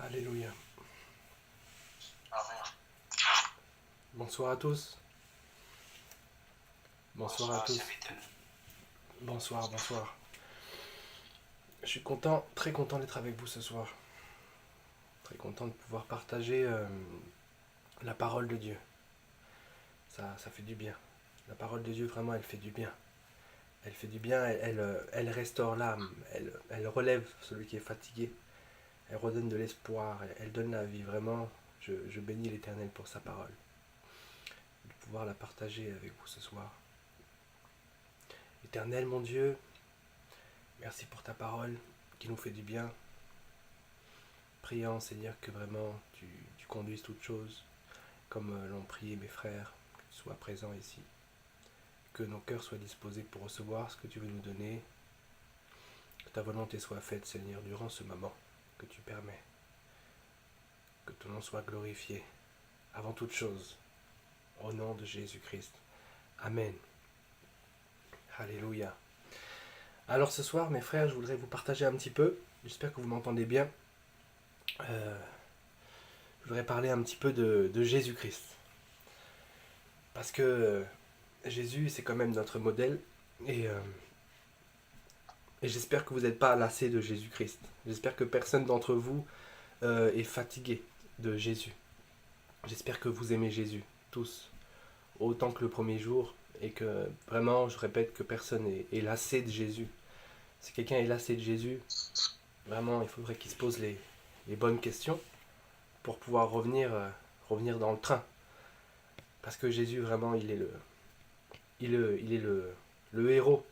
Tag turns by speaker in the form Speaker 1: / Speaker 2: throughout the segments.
Speaker 1: Alléluia.
Speaker 2: Amen.
Speaker 1: Bonsoir à tous. Bonsoir à tous.
Speaker 2: serviteur.
Speaker 1: Bonsoir, bonsoir. Je suis content, très content d'être avec vous ce soir. Très content de pouvoir partager la parole de Dieu. Ça fait du bien. La parole de Dieu, vraiment, elle fait du bien. Elle fait du bien, elle restaure l'âme, elle relève celui qui est fatigué. Elle redonne de l'espoir, elle donne la vie. Vraiment, je bénis l'Éternel pour sa parole. De pouvoir la partager avec vous ce soir. Éternel, mon Dieu, merci pour ta parole qui nous fait du bien. Prions, Seigneur, que vraiment tu conduises toutes choses, comme l'ont prié mes frères, que tu sois présent ici. Que nos cœurs soient disposés pour recevoir ce que tu veux nous donner. Que ta volonté soit faite, Seigneur, durant ce moment que tu permets. Que ton nom soit glorifié avant toute chose. Au nom de Jésus-Christ. Amen. Alléluia. Alors ce soir, mes frères, je voudrais vous partager un petit peu. J'espère que vous m'entendez bien. Je voudrais parler un petit peu de Jésus-Christ. Parce que Jésus, c'est quand même notre modèle. Et j'espère que vous n'êtes pas lassés de Jésus-Christ. J'espère que personne d'entre vous est fatigué de Jésus. J'espère que vous aimez Jésus, tous, autant que le premier jour. Et que vraiment, je répète, que personne est lassé de Jésus. Si quelqu'un est lassé de Jésus, vraiment, il faudrait qu'il se pose les bonnes questions pour pouvoir revenir dans le train. Parce que Jésus, vraiment, il est le héros.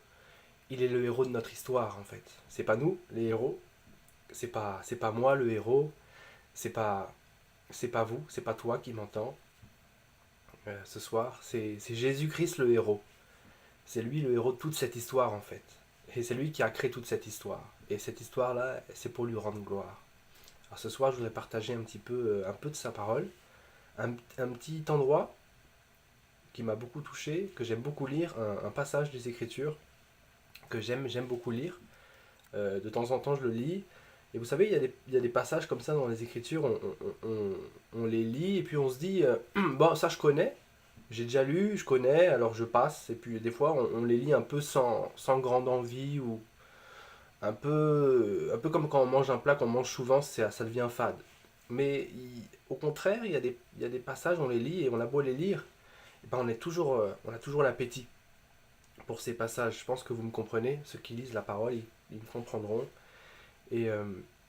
Speaker 1: Il est le héros de notre histoire, en fait. C'est pas nous, les héros. C'est pas moi, le héros. C'est pas vous, c'est pas toi qui m'entends ce soir. C'est Jésus-Christ, le héros. C'est lui, le héros de toute cette histoire, en fait. Et c'est lui qui a créé toute cette histoire. Et cette histoire-là, c'est pour lui rendre gloire. Alors ce soir, je voudrais partager un peu de sa parole. Un petit endroit qui m'a beaucoup touché, que j'aime beaucoup lire, un passage des Écritures que j'aime beaucoup lire. De temps en temps, je le lis. Et vous savez, il y a des passages comme ça dans les Écritures, on les lit et puis on se dit, bon, ça je connais, j'ai déjà lu, je connais, alors je passe. Et puis des fois, on les lit un peu sans grande envie ou un peu comme quand on mange un plat qu'on mange souvent, ça devient fade. Mais au contraire, il y a des passages, on les lit et on a beau les lire, et ben on a toujours l'appétit pour ces passages. Je pense que vous me comprenez, ceux qui lisent la parole, ils me comprendront. Et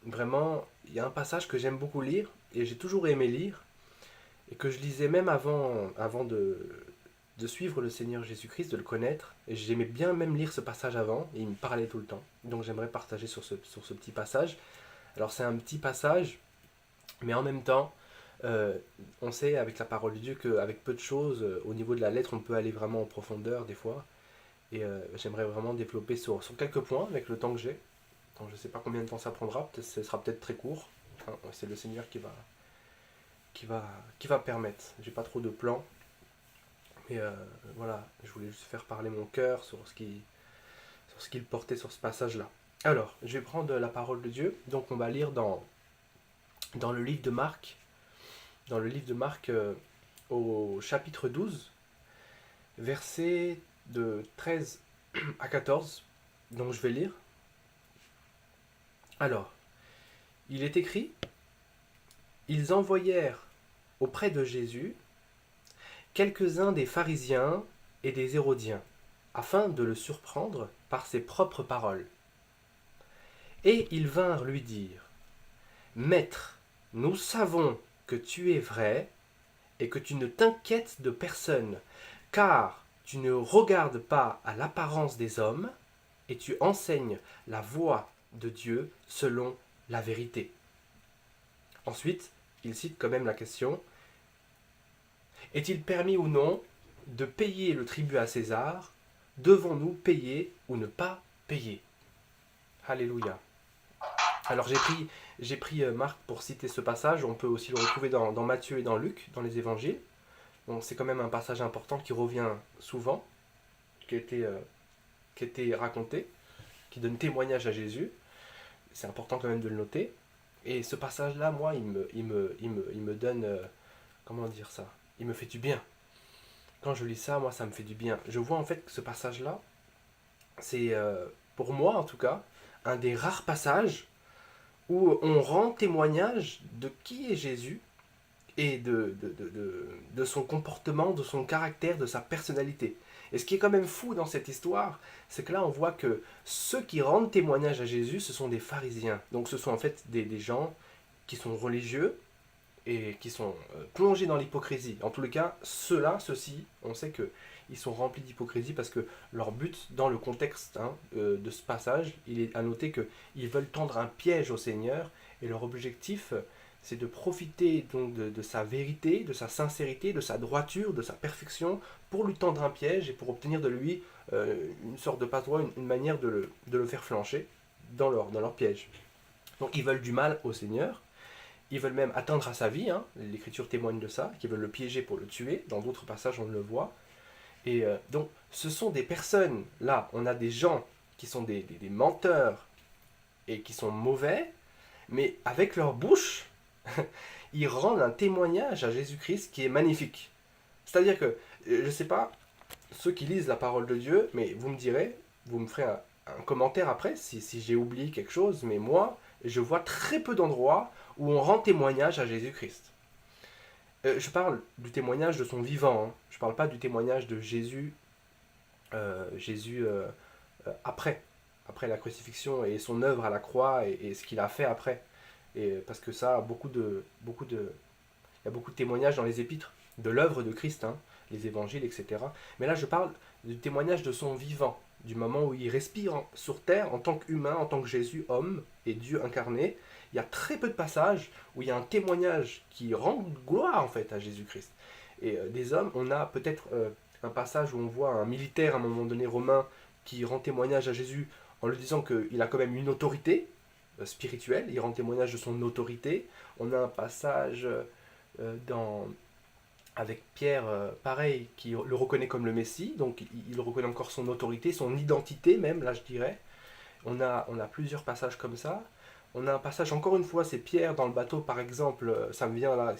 Speaker 1: vraiment, il y a un passage que j'aime beaucoup lire, et j'ai toujours aimé lire, et que je lisais même avant de suivre le Seigneur Jésus-Christ, de le connaître. Et j'aimais bien même lire ce passage avant, et il me parlait tout le temps. Donc j'aimerais partager sur ce petit passage. Alors c'est un petit passage, mais en même temps, on sait avec la parole de Dieu qu'avec peu de choses, au niveau de la lettre, on peut aller vraiment en profondeur des fois. Et j'aimerais vraiment développer sur quelques points avec le temps que j'ai. Donc, je ne sais pas combien de temps ça prendra, ce sera peut-être très court. Enfin, c'est le Seigneur qui va permettre. J'ai pas trop de plans. Mais voilà, je voulais juste faire parler mon cœur sur ce qu'il portait sur ce passage-là. Alors, je vais prendre la parole de Dieu. Donc on va lire dans le livre de Marc. Dans le livre de Marc au chapitre 12, versets de 13 à 14. Donc je vais lire. Alors, il est écrit, ils envoyèrent auprès de Jésus quelques-uns des pharisiens et des hérodiens, afin de le surprendre par ses propres paroles. Et ils vinrent lui dire, Maître, nous savons que tu es vrai et que tu ne t'inquiètes de personne, car tu ne regardes pas à l'apparence des hommes et tu enseignes la voie de Dieu selon la vérité. Ensuite, il cite quand même la question, est-il permis ou non de payer le tribut à César? Devons-nous payer ou ne pas payer? Alléluia. Alors j'ai pris Marc pour citer ce passage, on peut aussi le retrouver dans Matthieu et dans Luc, dans les évangiles. Donc c'est quand même un passage important qui revient souvent, qui a été raconté, qui donne témoignage à Jésus. C'est important quand même de le noter. Et ce passage-là, moi, il me donne, comment dire ça? Il me fait du bien. Quand je lis ça, moi, ça me fait du bien. Je vois en fait que ce passage-là, c'est, pour moi en tout cas, un des rares passages où on rend témoignage de qui est Jésus et de son comportement, de son caractère, de sa personnalité. Et ce qui est quand même fou dans cette histoire, c'est que là on voit que ceux qui rendent témoignage à Jésus, ce sont des pharisiens. Donc ce sont en fait des gens qui sont religieux et qui sont plongés dans l'hypocrisie. En tous les cas, ceux-ci, on sait que ils sont remplis d'hypocrisie parce que leur but, dans le contexte de ce passage, il est à noter qu'ils veulent tendre un piège au Seigneur et leur objectif, c'est de profiter donc de sa vérité, de sa sincérité, de sa droiture, de sa perfection, pour lui tendre un piège et pour obtenir de lui une sorte de passe-droit, une manière de le faire flancher dans leur piège. Donc ils veulent du mal au Seigneur, ils veulent même atteindre à sa vie, hein, l'Écriture témoigne de ça, qu'ils veulent le piéger pour le tuer, dans d'autres passages on le voit. Et donc ce sont des personnes, là on a des gens qui sont des menteurs et qui sont mauvais, mais avec leur bouche, ils rendent un témoignage à Jésus-Christ qui est magnifique. C'est-à-dire que, je ne sais pas, ceux qui lisent la parole de Dieu, mais vous me direz, vous me ferez un commentaire après si j'ai oublié quelque chose, mais moi, je vois très peu d'endroits où on rend témoignage à Jésus-Christ. Je parle du témoignage de son vivant, hein. Je ne parle pas du témoignage de Jésus après la crucifixion et son œuvre à la croix et ce qu'il a fait après. Et parce que ça, il y a beaucoup de témoignages dans les épîtres de l'œuvre de Christ, hein, les évangiles, etc. Mais là, je parle du témoignage de son vivant, du moment où il respire sur terre en tant qu'humain, en tant que Jésus, homme et Dieu incarné. Il y a très peu de passages où il y a un témoignage qui rend gloire en fait à Jésus-Christ. Et des hommes, on a peut-être un passage où on voit un militaire à un moment donné romain qui rend témoignage à Jésus en lui disant qu'il a quand même une autorité spirituelle, il rend témoignage de son autorité. On a un passage dans, avec Pierre, pareil, qui le reconnaît comme le Messie, donc il reconnaît encore son autorité, son identité même, là je dirais. On a plusieurs passages comme ça. On a un passage, encore une fois, c'est Pierre dans le bateau, par exemple, ça me vient là,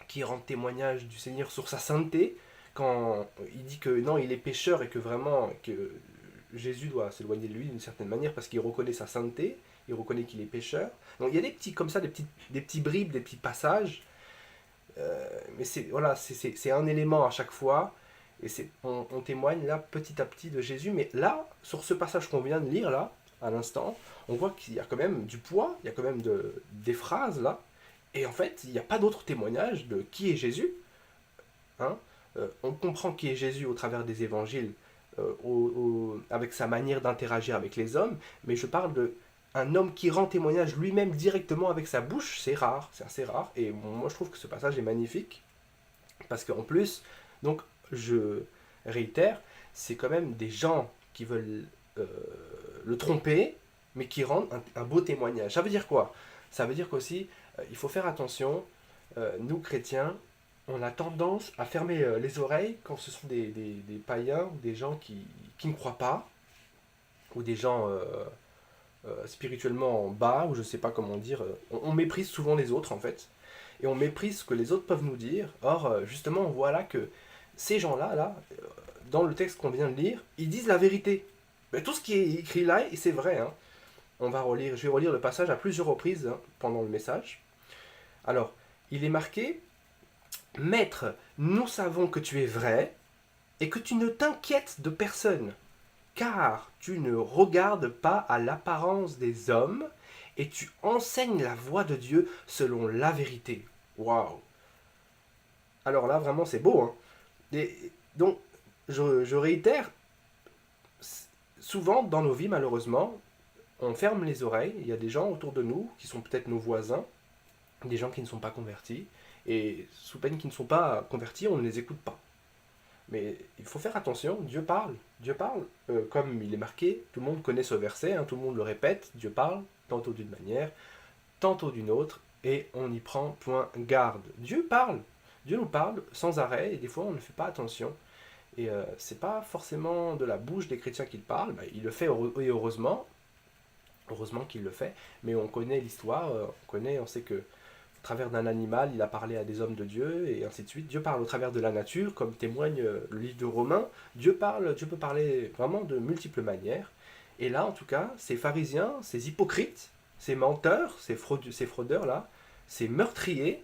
Speaker 1: qui rend témoignage du Seigneur sur sa sainteté, quand il dit que non, il est pécheur et que vraiment, que Jésus doit s'éloigner de lui d'une certaine manière parce qu'il reconnaît sa sainteté, il reconnaît qu'il est pécheur. Donc il y a des petits comme ça, des petits bribes, des petits passages, mais c'est voilà, c'est un élément à chaque fois, et on témoigne là petit à petit de Jésus. Mais là, sur ce passage qu'on vient de lire là, à l'instant, on voit qu'il y a quand même du poids, il y a quand même des phrases là, et en fait, il n'y a pas d'autre témoignage de qui est Jésus. Hein. On comprend qui est Jésus au travers des évangiles, avec sa manière d'interagir avec les hommes, mais je parle de un homme qui rend témoignage lui-même directement avec sa bouche, c'est rare, c'est assez rare, et moi je trouve que ce passage est magnifique, parce qu'en plus, donc je réitère, c'est quand même des gens qui veulent euh, le tromper, mais qui rendent un beau témoignage. Ça veut dire quoi? Ça veut dire qu'aussi, il faut faire attention, nous chrétiens, on a tendance à fermer les oreilles quand ce sont des païens ou des gens qui ne croient pas, ou des gens spirituellement bas, ou je ne sais pas comment dire. On méprise souvent les autres en fait, et on méprise ce que les autres peuvent nous dire. Or, justement, on voit là que ces gens-là, dans le texte qu'on vient de lire, ils disent la vérité. Mais tout ce qui est écrit là, et c'est vrai, hein. Je vais relire le passage à plusieurs reprises hein, pendant le message. Alors, il est marqué: Maître, nous savons que tu es vrai et que tu ne t'inquiètes de personne, car tu ne regardes pas à l'apparence des hommes et tu enseignes la voie de Dieu selon la vérité. Waouh! Alors là, vraiment, c'est beau. Hein. Donc, je réitère, souvent dans nos vies, malheureusement, on ferme les oreilles. Il y a des gens autour de nous qui sont peut-être nos voisins, des gens qui ne sont pas convertis, et sous peine qu'ils ne sont pas convertis, on ne les écoute pas. Mais il faut faire attention, Dieu parle, comme il est marqué, tout le monde connaît ce verset, hein, tout le monde le répète, Dieu parle, tantôt d'une manière, tantôt d'une autre, et on y prend point garde. Dieu nous parle sans arrêt, et des fois on ne fait pas attention. Et c'est pas forcément de la bouche des chrétiens qu'il parle, il le fait et heureusement, Heureusement qu'il le fait, mais on connaît l'histoire, on sait que au travers d'un animal, il a parlé à des hommes de Dieu, et ainsi de suite. Dieu parle au travers de la nature, comme témoigne le livre de Romains. Dieu peut parler vraiment de multiples manières. Et là, en tout cas, ces pharisiens, ces hypocrites, ces menteurs, ces fraudeurs-là, ces meurtriers,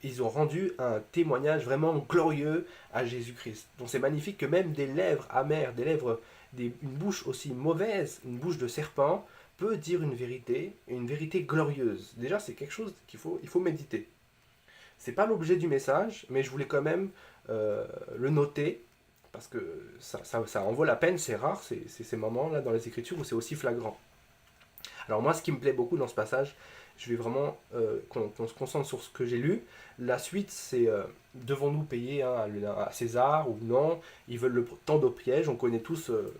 Speaker 1: ils ont rendu un témoignage vraiment glorieux à Jésus-Christ. Donc c'est magnifique que même des lèvres amères, une bouche aussi mauvaise, une bouche de serpent, peut dire une vérité glorieuse. Déjà, c'est quelque chose il faut méditer. C'est pas l'objet du message, mais je voulais quand même le noter, parce que ça en vaut la peine, c'est rare, c'est ces moments-là dans les Écritures où c'est aussi flagrant. Alors moi, ce qui me plaît beaucoup dans ce passage, je vais vraiment qu'on se concentre sur ce que j'ai lu. La suite, c'est devons-nous payer à César ou non. Ils veulent le tendre au piège. On connaît tous euh,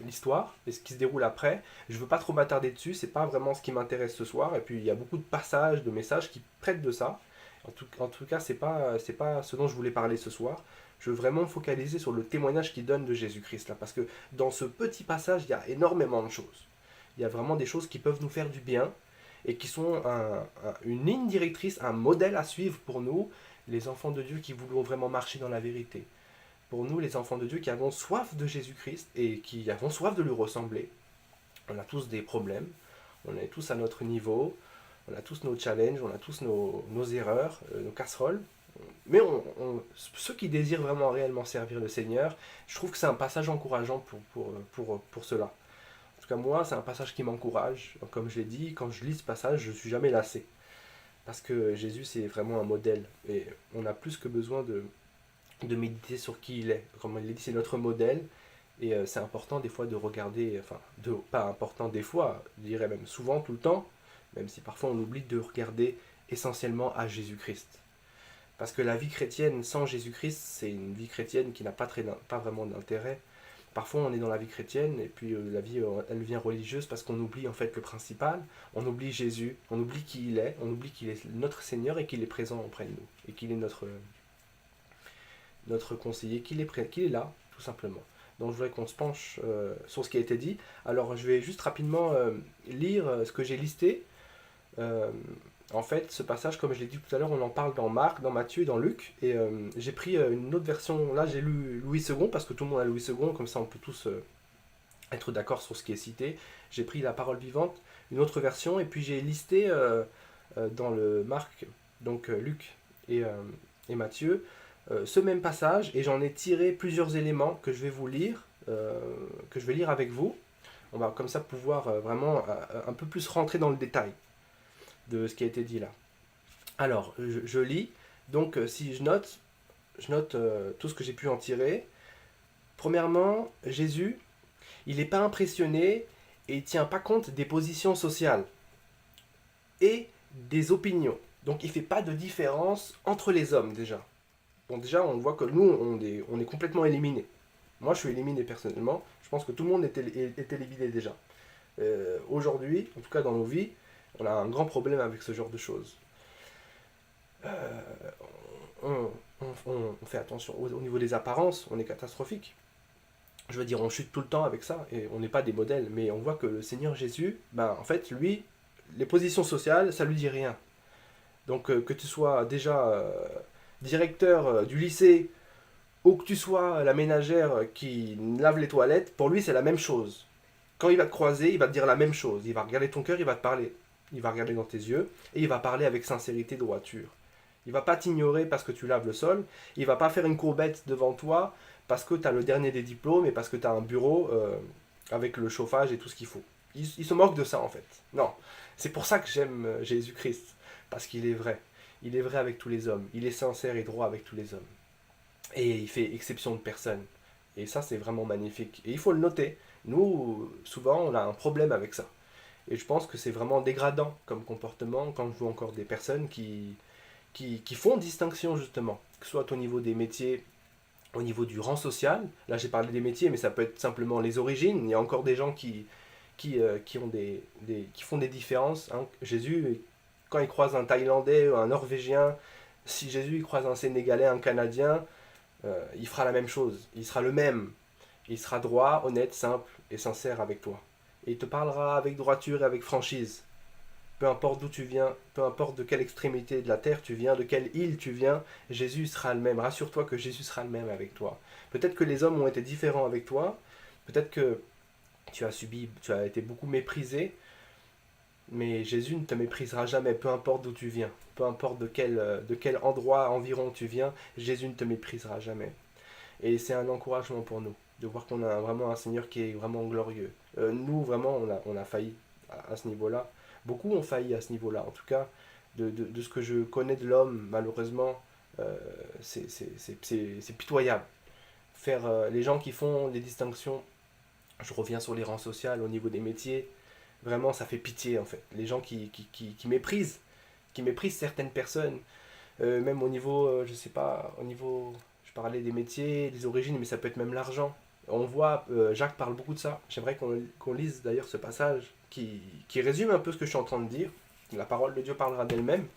Speaker 1: l'histoire et ce qui se déroule après. Je ne veux pas trop m'attarder dessus. C'est pas vraiment ce qui m'intéresse ce soir. Et puis il y a beaucoup de passages, de messages qui traitent de ça. En tout cas, c'est pas ce dont je voulais parler ce soir. Je veux vraiment me focaliser sur le témoignage qu'il donne de Jésus-Christ là, parce que dans ce petit passage, il y a énormément de choses. Il y a vraiment des choses qui peuvent nous faire du bien et qui sont une ligne directrice, un modèle à suivre pour nous, les enfants de Dieu qui voulons vraiment marcher dans la vérité. Pour nous, les enfants de Dieu qui avons soif de Jésus-Christ et qui avons soif de lui ressembler. On a tous des problèmes, on est tous à notre niveau, on a tous nos challenges, on a tous nos erreurs, nos casseroles. Mais ceux qui désirent vraiment réellement servir le Seigneur, je trouve que c'est un passage encourageant pour cela. En tout cas, moi, c'est un passage qui m'encourage. Comme je l'ai dit, quand je lis ce passage, je ne suis jamais lassé. Parce que Jésus, c'est vraiment un modèle. Et on a plus que besoin de méditer sur qui il est. Comme il l'a dit, c'est notre modèle. Et c'est important des fois de regarder, pas important des fois, je dirais même souvent, tout le temps, même si parfois on oublie de regarder essentiellement à Jésus-Christ. Parce que la vie chrétienne sans Jésus-Christ, c'est une vie chrétienne qui n'a pas vraiment d'intérêt. Parfois, on est dans la vie chrétienne et puis la vie, elle devient religieuse parce qu'on oublie en fait le principal, on oublie Jésus, on oublie qui il est, on oublie qu'il est notre Seigneur et qu'il est présent auprès de nous et qu'il est notre conseiller, qu'il est là, tout simplement. Donc, je voudrais qu'on se penche sur ce qui a été dit. Alors, je vais juste rapidement lire ce que j'ai listé. Euh, En fait, ce passage, comme je l'ai dit tout à l'heure, on en parle dans Marc, dans Matthieu et dans Luc. Et j'ai pris une autre version. Là, j'ai lu Louis II, parce que tout le monde a Louis II, comme ça on peut tous être d'accord sur ce qui est cité. J'ai pris la parole vivante, une autre version, et puis j'ai listé dans le Marc, donc Luc et Matthieu, ce même passage, et j'en ai tiré plusieurs éléments que je vais vous lire, que je vais lire avec vous. On va comme ça pouvoir vraiment un peu plus rentrer dans le détail de ce qui a été dit là. Alors, je lis. Donc, si je note tout ce que j'ai pu en tirer. Premièrement, Jésus, il n'est pas impressionné et il ne tient pas compte des positions sociales et des opinions. Donc, il ne fait pas de différence entre les hommes déjà. Bon, déjà, on voit que nous, on est complètement éliminés. Moi, je suis éliminé personnellement. Je pense que tout le monde est éliminé déjà. Aujourd'hui, en tout cas dans nos vies, on a un grand problème avec ce genre de choses. Euh, on, on fait attention au niveau des apparences, on est catastrophique. Je veux dire, on chute tout le temps avec ça et on n'est pas des modèles. Mais on voit que le Seigneur Jésus, ben, en fait, lui, les positions sociales, ça lui dit rien. Donc, que tu sois déjà directeur du lycée ou que tu sois la ménagère qui lave les toilettes, pour lui, c'est la même chose. Quand il va te croiser, il va te dire la même chose. Il va regarder ton cœur, il va te parler. Il va regarder dans tes yeux et il va parler avec sincérité, droiture. Il va pas t'ignorer parce que tu laves le sol. Il va pas faire une courbette devant toi parce que tu as le dernier des diplômes et parce que tu as un bureau avec le chauffage et tout ce qu'il faut. Il se moque de ça en fait. Non, c'est pour ça que j'aime Jésus-Christ. Parce qu'il est vrai. Il est vrai avec tous les hommes. Il est sincère et droit avec tous les hommes. Et il fait exception de personne. Et ça, c'est vraiment magnifique. Et il faut le noter. Nous, souvent, on a un problème avec ça. Et je pense que c'est vraiment dégradant comme comportement quand je vois encore des personnes qui font distinction, justement. Que ce soit au niveau des métiers, au niveau du rang social. Là, j'ai parlé des métiers, mais ça peut être simplement les origines. Il y a encore des gens qui font des différences. Hein. Jésus, quand il croise un Thaïlandais ou un Norvégien, si Jésus il croise un Sénégalais, un Canadien, il fera la même chose. Il sera le même. Il sera droit, honnête, simple et sincère avec toi. Et il te parlera avec droiture et avec franchise. Peu importe d'où tu viens, peu importe de quelle extrémité de la terre tu viens, de quelle île tu viens, Jésus sera le même. Rassure-toi que Jésus sera le même avec toi. Peut-être que les hommes ont été différents avec toi, peut-être que tu as été beaucoup méprisé, mais Jésus ne te méprisera jamais, peu importe d'où tu viens, peu importe de quel endroit environ tu viens, Jésus ne te méprisera jamais. Et c'est un encouragement pour nous, de voir qu'on a vraiment un Seigneur qui est vraiment glorieux. Nous, vraiment, on a failli à ce niveau-là. Beaucoup ont failli à ce niveau-là. En tout cas, de ce que je connais de l'homme, malheureusement, c'est pitoyable. Les gens qui font des distinctions, je reviens sur les rangs sociaux au niveau des métiers, vraiment, ça fait pitié, en fait. Les gens qui méprisent certaines personnes, même au niveau, je sais pas, au niveau, je parlais des métiers, des origines, mais ça peut être même l'argent. On voit, Jacques parle beaucoup de ça. J'aimerais qu'on lise d'ailleurs ce passage qui résume un peu ce que je suis en train de dire. La parole de Dieu parlera d'elle-même.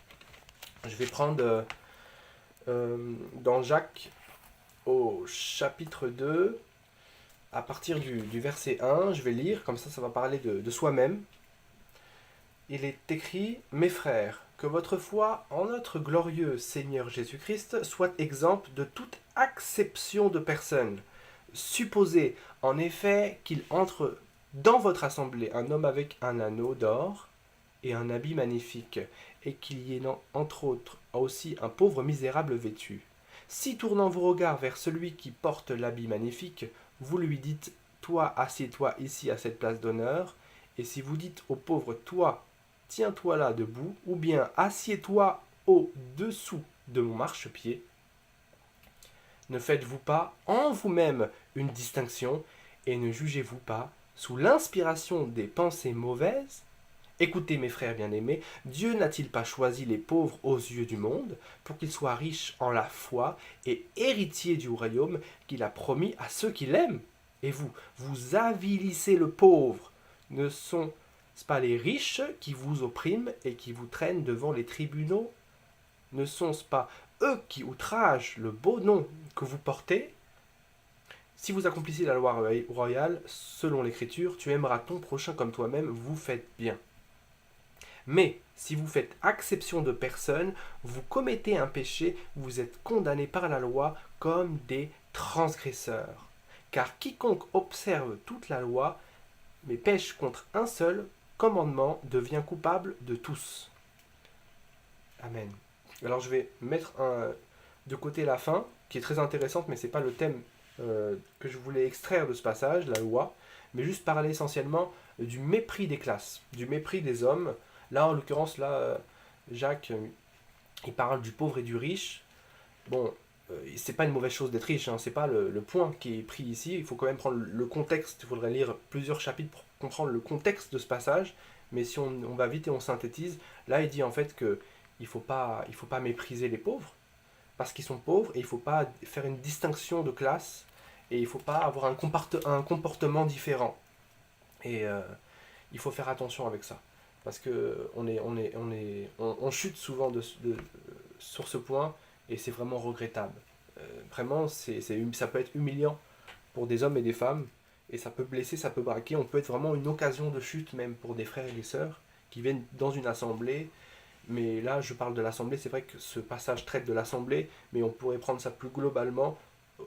Speaker 1: Je vais prendre dans Jacques au chapitre 2, à partir du verset 1, je vais lire, comme ça va parler de soi-même. Il est écrit: Mes frères, que votre foi en notre glorieux Seigneur Jésus-Christ soit exempte de toute acception de personne. Supposez en effet qu'il entre dans votre assemblée un homme avec un anneau d'or et un habit magnifique, et qu'il y ait entre autres aussi un pauvre misérable vêtu. Si tournant vos regards vers celui qui porte l'habit magnifique, vous lui dites: Toi, assieds-toi ici à cette place d'honneur, et si vous dites au pauvre: Toi, tiens-toi là debout, ou bien assieds-toi au-dessous de mon marchepied, ne faites-vous pas en vous-même une distinction, et ne jugez-vous pas sous l'inspiration des pensées mauvaises? Écoutez, mes frères bien-aimés, Dieu n'a-t-il pas choisi les pauvres aux yeux du monde pour qu'ils soient riches en la foi et héritiers du royaume qu'il a promis à ceux qui l'aiment? Et vous avilissez le pauvre. Ne sont-ce pas les riches qui vous oppriment et qui vous traînent devant les tribunaux? Ne sont-ce pas eux qui outragent le beau nom que vous portez? Si vous accomplissez la loi royale, selon l'Écriture, tu aimeras ton prochain comme toi-même, vous faites bien. Mais si vous faites acception de personne, vous commettez un péché, vous êtes condamnés par la loi comme des transgresseurs. Car quiconque observe toute la loi, mais pêche contre un seul commandement, devient coupable de tous. Amen. Alors je vais mettre de côté la fin, qui est très intéressante, mais ce n'est pas le thème que je voulais extraire de ce passage, la loi, mais juste parler essentiellement du mépris des classes, du mépris des hommes. Là, en l'occurrence, Jacques, il parle du pauvre et du riche. Bon, c'est pas une mauvaise chose d'être riche, hein, c'est pas le point qui est pris ici. Il faut quand même prendre le contexte. Il faudrait lire plusieurs chapitres pour comprendre le contexte de ce passage. Mais si on va vite et on synthétise, là, il dit en fait que il faut pas mépriser les pauvres parce qu'ils sont pauvres, et il faut pas faire une distinction de classe, et il faut pas avoir un comportement différent. Et il faut faire attention avec ça. Parce que on chute souvent sur ce point, et c'est vraiment regrettable. Vraiment, ça peut être humiliant pour des hommes et des femmes, et ça peut blesser, ça peut braquer. On peut être vraiment une occasion de chute, même pour des frères et des sœurs qui viennent dans une assemblée. Mais là, je parle de l'assemblée. C'est vrai que ce passage traite de l'assemblée, mais on pourrait prendre ça plus globalement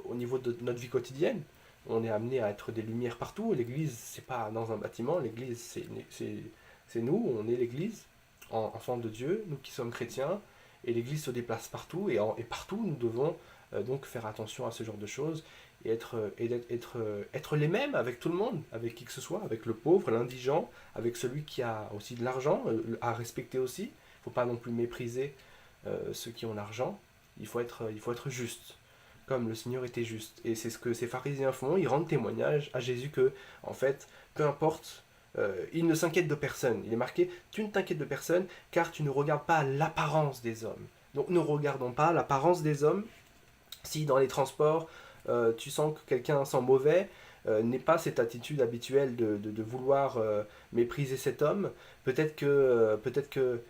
Speaker 1: au niveau de notre vie quotidienne. On est amené à être des lumières partout. L'église, c'est pas dans un bâtiment. L'église, c'est nous. On est l'église, enfants de Dieu, nous qui sommes chrétiens. Et l'église se déplace partout. Et partout, nous devons donc faire attention à ce genre de choses. Et être les mêmes avec tout le monde, avec qui que ce soit, avec le pauvre, l'indigent, avec celui qui a aussi de l'argent à respecter aussi. Il ne faut pas non plus mépriser ceux qui ont l'argent. Il faut être juste, comme le Seigneur était juste. Et c'est ce que ces pharisiens font. Ils rendent témoignage à Jésus que, en fait, peu importe, il ne s'inquiète de personne. Il est marqué: tu ne t'inquiètes de personne, car tu ne regardes pas l'apparence des hommes. Donc ne regardons pas l'apparence des hommes. Si dans les transports, tu sens que quelqu'un sent mauvais, n'est pas cette attitude habituelle de vouloir mépriser cet homme. Peut-être que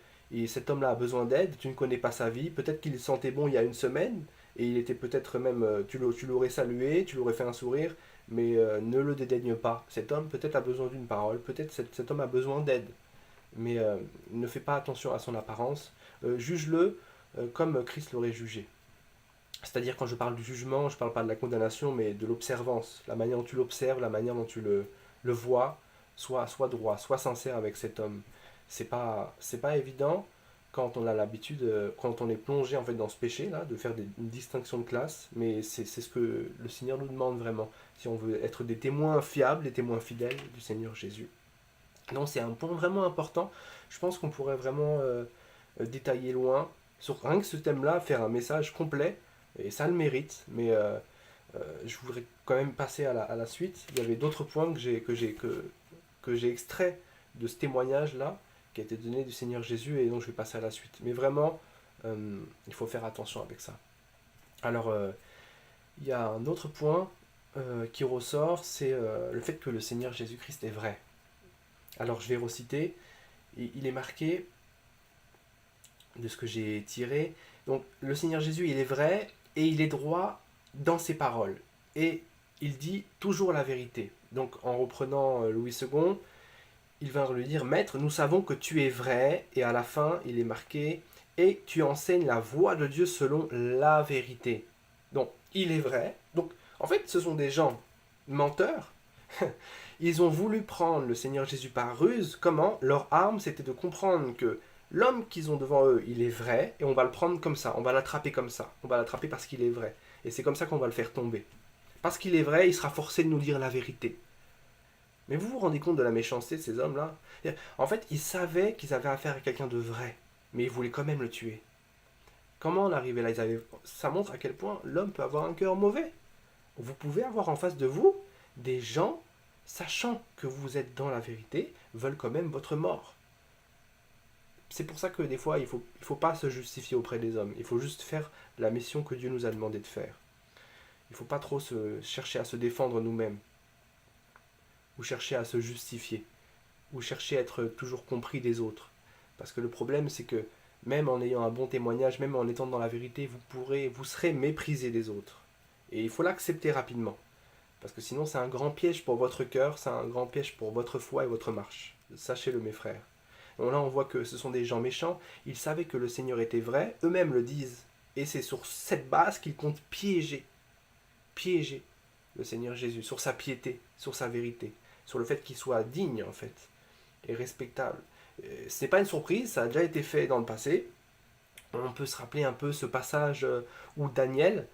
Speaker 1: cet homme-là a besoin d'aide, tu ne connais pas sa vie, peut-être qu'il sentait bon il y a une semaine, et il était peut-être même, tu l'aurais salué, tu l'aurais fait un sourire, mais ne le dédaigne pas. Cet homme peut-être a besoin d'une parole, peut-être cet homme a besoin d'aide, mais ne fais pas attention à son apparence. Juge-le comme Christ l'aurait jugé. C'est-à-dire, quand je parle du jugement, je ne parle pas de la condamnation, mais de l'observance. La manière dont tu l'observes, la manière dont tu le vois, sois droit, sois sincère avec cet homme. C'est pas évident quand on a l'habitude, quand on est plongé en fait dans ce péché-là, de faire une distinction de classe, mais c'est ce que le Seigneur nous demande vraiment, si on veut être des témoins fiables, des témoins fidèles du Seigneur Jésus. Donc c'est un point vraiment important. Je pense qu'on pourrait vraiment détailler loin, sur rien que ce thème-là, faire un message complet, et ça le mérite, mais je voudrais quand même passer à la suite. Il y avait d'autres points que j'ai extraits de ce témoignage-là, qui a été donné du Seigneur Jésus, et donc je vais passer à la suite. Mais vraiment, il faut faire attention avec ça. Alors, il y a un autre point qui ressort, c'est le fait que le Seigneur Jésus-Christ est vrai. Alors, je vais reciter, et il est marqué de ce que j'ai tiré. Donc, le Seigneur Jésus, il est vrai, et il est droit dans ses paroles. Et il dit toujours la vérité. Donc, en reprenant Louis II, il va lui dire: Maître, nous savons que tu es vrai. Et à la fin, il est marqué: et tu enseignes la voie de Dieu selon la vérité. Donc, il est vrai. Donc, en fait, ce sont des gens menteurs. Ils ont voulu prendre le Seigneur Jésus par ruse. Comment? Leur arme, c'était de comprendre que l'homme qu'ils ont devant eux, il est vrai, et on va le prendre comme ça, on va l'attraper comme ça. On va l'attraper parce qu'il est vrai. Et c'est comme ça qu'on va le faire tomber. Parce qu'il est vrai, il sera forcé de nous dire la vérité. Mais vous vous rendez compte de la méchanceté de ces hommes-là? En fait, ils savaient qu'ils avaient affaire à quelqu'un de vrai, mais ils voulaient quand même le tuer. Comment en arriver là? Ça montre à quel point l'homme peut avoir un cœur mauvais. Vous pouvez avoir en face de vous des gens, sachant que vous êtes dans la vérité, veulent quand même votre mort. C'est pour ça que des fois, il faut pas se justifier auprès des hommes. Il faut juste faire la mission que Dieu nous a demandé de faire. Il ne faut pas trop chercher à se défendre nous-mêmes, ou chercher à se justifier, ou chercher à être toujours compris des autres. Parce que le problème, c'est que même en ayant un bon témoignage, même en étant dans la vérité, vous serez méprisé des autres. Et il faut l'accepter rapidement. Parce que sinon, c'est un grand piège pour votre cœur, c'est un grand piège pour votre foi et votre marche. Sachez-le, mes frères. Donc là, on voit que ce sont des gens méchants. Ils savaient que le Seigneur était vrai, eux-mêmes le disent. Et c'est sur cette base qu'ils comptent piéger le Seigneur Jésus, sur sa piété, sur sa vérité, sur le fait qu'il soit digne, en fait, et respectable. Ce n'est pas une surprise, ça a déjà été fait dans le passé. On peut se rappeler un peu ce passage où Daniel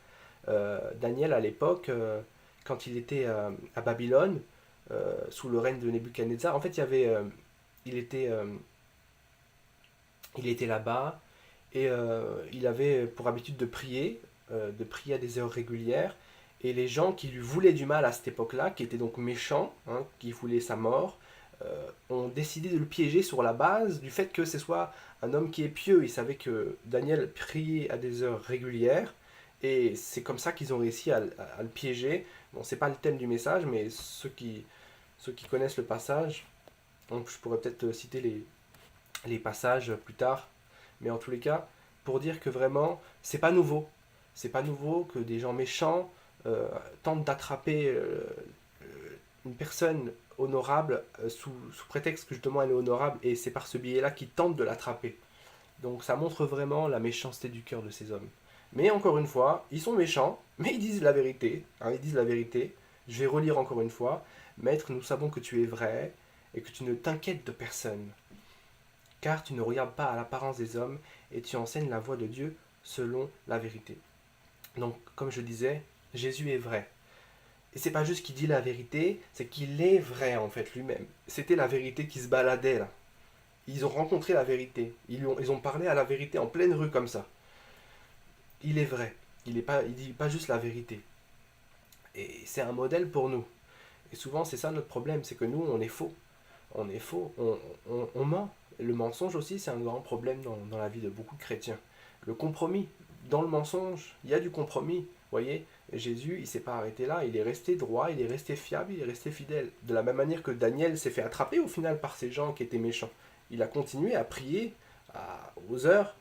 Speaker 1: à l'époque, quand il était à Babylone, sous le règne de Nebuchadnezzar, en fait, il était là-bas, et il avait pour habitude de prier à des heures régulières, et les gens qui lui voulaient du mal à cette époque-là, qui étaient donc méchants, hein, qui voulaient sa mort, ont décidé de le piéger sur la base du fait que ce soit un homme qui est pieux. Ils savaient que Daniel priait à des heures régulières, et c'est comme ça qu'ils ont réussi à le piéger. Bon, c'est pas le thème du message, mais ceux qui connaissent le passage, donc je pourrais peut-être citer les passages plus tard, mais en tous les cas, pour dire que vraiment, c'est pas nouveau. C'est pas nouveau que des gens méchants tentent d'attraper une personne honorable sous prétexte que justement elle est honorable, et c'est par ce biais-là qu'ils tentent de l'attraper. Donc ça montre vraiment la méchanceté du cœur de ces hommes. Mais encore une fois, ils sont méchants, mais ils disent la vérité. Hein, ils disent la vérité. Je vais relire encore une fois. Maître, nous savons que tu es vrai et que tu ne t'inquiètes de personne, car tu ne regardes pas à l'apparence des hommes et tu enseignes la voie de Dieu selon la vérité. Donc, comme je disais, Jésus est vrai. Et c'est pas juste qu'il dit la vérité, c'est qu'il est vrai en fait lui-même. C'était la vérité qui se baladait là. Ils ont rencontré la vérité. Ils ont parlé à la vérité en pleine rue comme ça. Il est vrai. Il dit pas juste la vérité. Et c'est un modèle pour nous. Et souvent, c'est ça notre problème, c'est que nous, on est faux. On est faux, on ment. Le mensonge aussi, c'est un grand problème dans la vie de beaucoup de chrétiens. Le compromis. Dans le mensonge, il y a du compromis. Vous voyez, Jésus, il ne s'est pas arrêté là, il est resté droit, il est resté fiable, il est resté fidèle. De la même manière que Daniel s'est fait attraper au final par ces gens qui étaient méchants. Il a continué à prier aux heures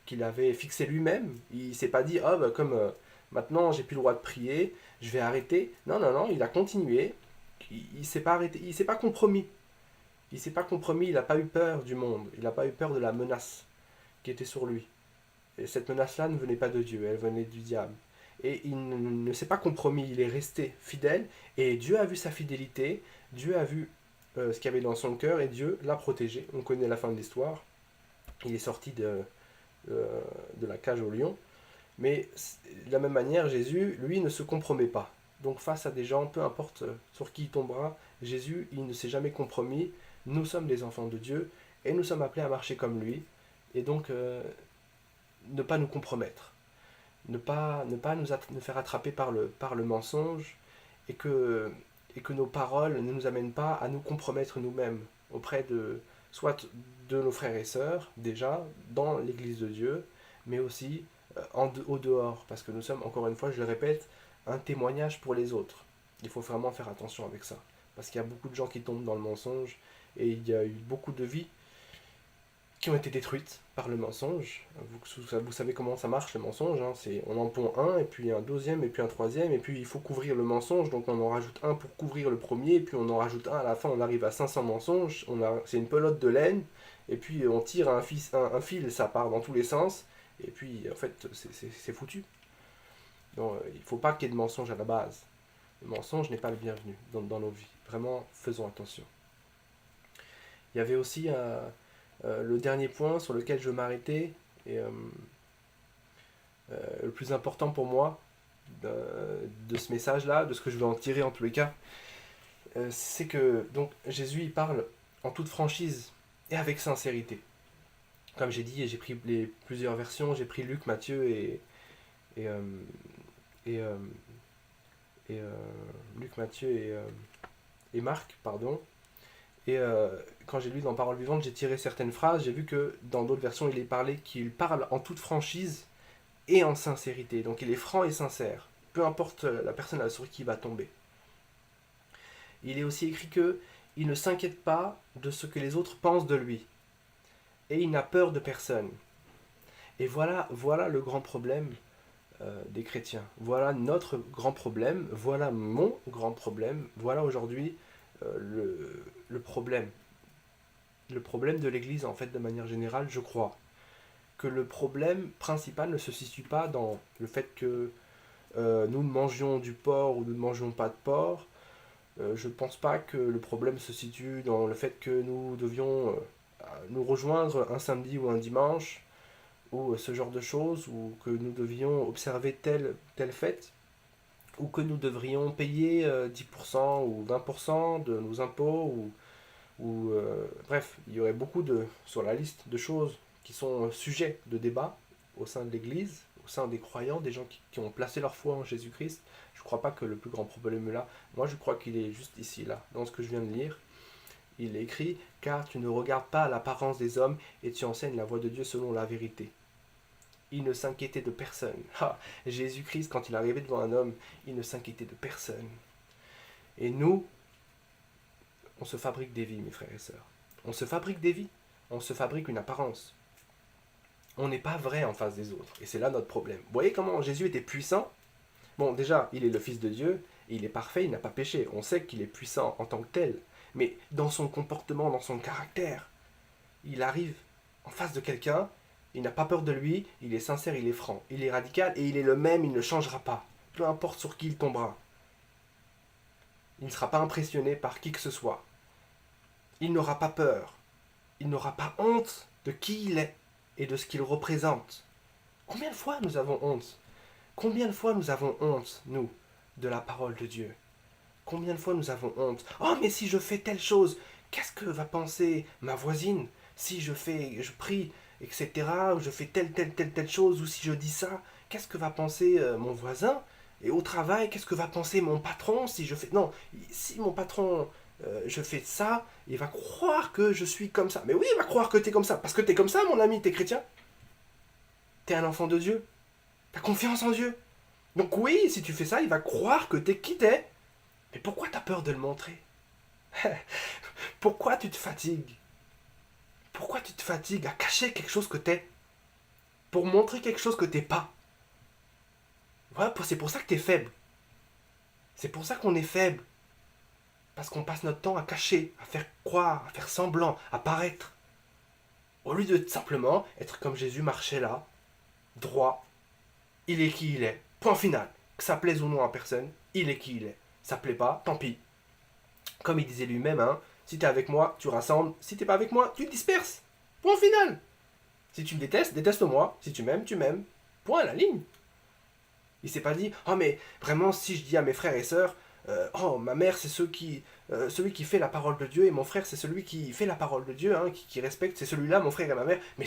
Speaker 1: qu'il avait fixées lui-même. Il ne s'est pas dit, comme Maintenant, j'ai plus le droit de prier, je vais arrêter. Non, non, non, il a continué. Il s'est pas arrêté, il s'est pas compromis. Il s'est pas compromis, il n'a pas eu peur du monde, il n'a pas eu peur de la menace qui était sur lui. Et cette menace-là ne venait pas de Dieu, elle venait du diable. Et il ne s'est pas compromis, il est resté fidèle, et Dieu a vu sa fidélité, Dieu a vu ce qu'il y avait dans son cœur, et Dieu l'a protégé. On connaît la fin de l'histoire. Il est sorti de la cage au lion. Mais de la même manière, Jésus, lui, ne se compromet pas. Donc face à des gens, peu importe sur qui il tombera, Jésus, il ne s'est jamais compromis. Nous sommes des enfants de Dieu, et nous sommes appelés à marcher comme lui. Et donc, ne pas nous compromettre. Ne pas nous faire attraper par le mensonge, et que nos paroles ne nous amènent pas à nous compromettre nous-mêmes auprès soit de nos frères et sœurs, déjà, dans l'Église de Dieu, mais aussi au dehors, parce que nous sommes, encore une fois, je le répète, un témoignage pour les autres. Il faut vraiment faire attention avec ça, parce qu'il y a beaucoup de gens qui tombent dans le mensonge, et il y a eu beaucoup de vies qui ont été détruites par le mensonge. Vous savez comment ça marche, le mensonge, hein. On en pond un, et puis un deuxième, et puis un troisième, et puis il faut couvrir le mensonge, donc on en rajoute un pour couvrir le premier, et puis on en rajoute un, à la fin on arrive à 500 mensonges, c'est une pelote de laine, et puis on tire un fil, ça part dans tous les sens, et puis en fait c'est foutu. Donc il ne faut pas qu'il y ait de mensonge à la base. Le mensonge n'est pas le bienvenu dans nos vies. Vraiment, faisons attention. Il y avait aussi le dernier point sur lequel je m'arrêtais, et le plus important pour moi de ce message-là, de ce que je vais en tirer en tous les cas, c'est que donc Jésus il parle en toute franchise et avec sincérité. Comme j'ai dit, j'ai pris plusieurs versions, j'ai pris Luc, Matthieu et, euh, et, euh, Luc, Matthieu et Marc, pardon. Et quand j'ai lu dans Parole vivante, j'ai tiré certaines phrases, j'ai vu que dans d'autres versions, qu'il parle en toute franchise et en sincérité. Donc il est franc et sincère, peu importe la personne sur qui il va tomber. Il est aussi écrit que il ne s'inquiète pas de ce que les autres pensent de lui. Et il n'a peur de personne. Et voilà le grand problème des chrétiens. Voilà notre grand problème, voilà mon grand problème, voilà aujourd'hui le problème. Le problème de l'Église, en fait, de manière générale, je crois que le problème principal ne se situe pas dans le fait que nous mangions du porc ou nous ne mangions pas de porc. Je ne pense pas que le problème se situe dans le fait que nous devions nous rejoindre un samedi ou un dimanche, ou ce genre de choses, ou que nous devions observer telle fête, ou que nous devrions payer 10% ou 20% de nos impôts, bref, il y aurait beaucoup sur la liste de choses qui sont sujets de débat au sein de l'Église, au sein des croyants, des gens qui ont placé leur foi en Jésus-Christ. Je ne crois pas que le plus grand problème est là. Moi, je crois qu'il est juste ici, là, dans ce que je viens de lire. Il est écrit, car tu ne regardes pas l'apparence des hommes et tu enseignes la voie de Dieu selon la vérité. Il ne s'inquiétait de personne. Jésus-Christ, quand il arrivait devant un homme, il ne s'inquiétait de personne. Et nous, on se fabrique des vies, mes frères et sœurs. On se fabrique des vies. On se fabrique une apparence. On n'est pas vrai en face des autres. Et c'est là notre problème. Vous voyez comment Jésus était puissant? Bon, déjà, il est le Fils de Dieu, et il est parfait, il n'a pas péché. On sait qu'il est puissant en tant que tel. Mais dans son comportement, dans son caractère, il arrive en face de quelqu'un, il n'a pas peur de lui, il est sincère, il est franc, il est radical, et il est le même, il ne changera pas. Peu importe sur qui il tombera. Il ne sera pas impressionné par qui que ce soit. Il n'aura pas peur. Il n'aura pas honte de qui il est et de ce qu'il représente. Combien de fois nous avons honte? Combien de fois nous avons honte, nous, de la parole de Dieu? Combien de fois nous avons honte? Oh, mais si je fais telle chose, qu'est-ce que va penser ma voisine? Si je prie, etc., ou je fais telle chose, ou si je dis ça, qu'est-ce que va penser mon voisin? Et au travail, qu'est-ce que va penser mon patron si je fais... Non, si mon patron, je fais ça, il va croire que je suis comme ça. Mais oui, il va croire que t'es comme ça, parce que t'es comme ça, mon ami, t'es chrétien. T'es un enfant de Dieu. T'as confiance en Dieu. Donc oui, si tu fais ça, il va croire que t'es qui t'es. Mais pourquoi t'as peur de le montrer? Pourquoi tu te fatigues? Pourquoi tu te fatigues à cacher quelque chose que t'es? Pour montrer quelque chose que t'es pas? Ouais, c'est pour ça que tu es faible. C'est pour ça qu'on est faible. Parce qu'on passe notre temps à cacher, à faire croire, à faire semblant, à paraître. Au lieu de simplement être comme Jésus marchait là, droit, il est qui il est. Point final. Que ça plaise ou non à personne, il est qui il est. Ça plaît pas, tant pis. Comme il disait lui-même, hein, si t'es avec moi, tu rassembles. Si t'es pas avec moi, tu te disperses. Point final. Si tu me détestes, déteste-moi. Si tu m'aimes, tu m'aimes. Point à la ligne. Il s'est pas dit, oh mais vraiment, si je dis à mes frères et sœurs, oh ma mère c'est celui qui fait la parole de Dieu et mon frère c'est celui qui fait la parole de Dieu, hein, qui respecte, c'est celui-là, mon frère et ma mère. Mais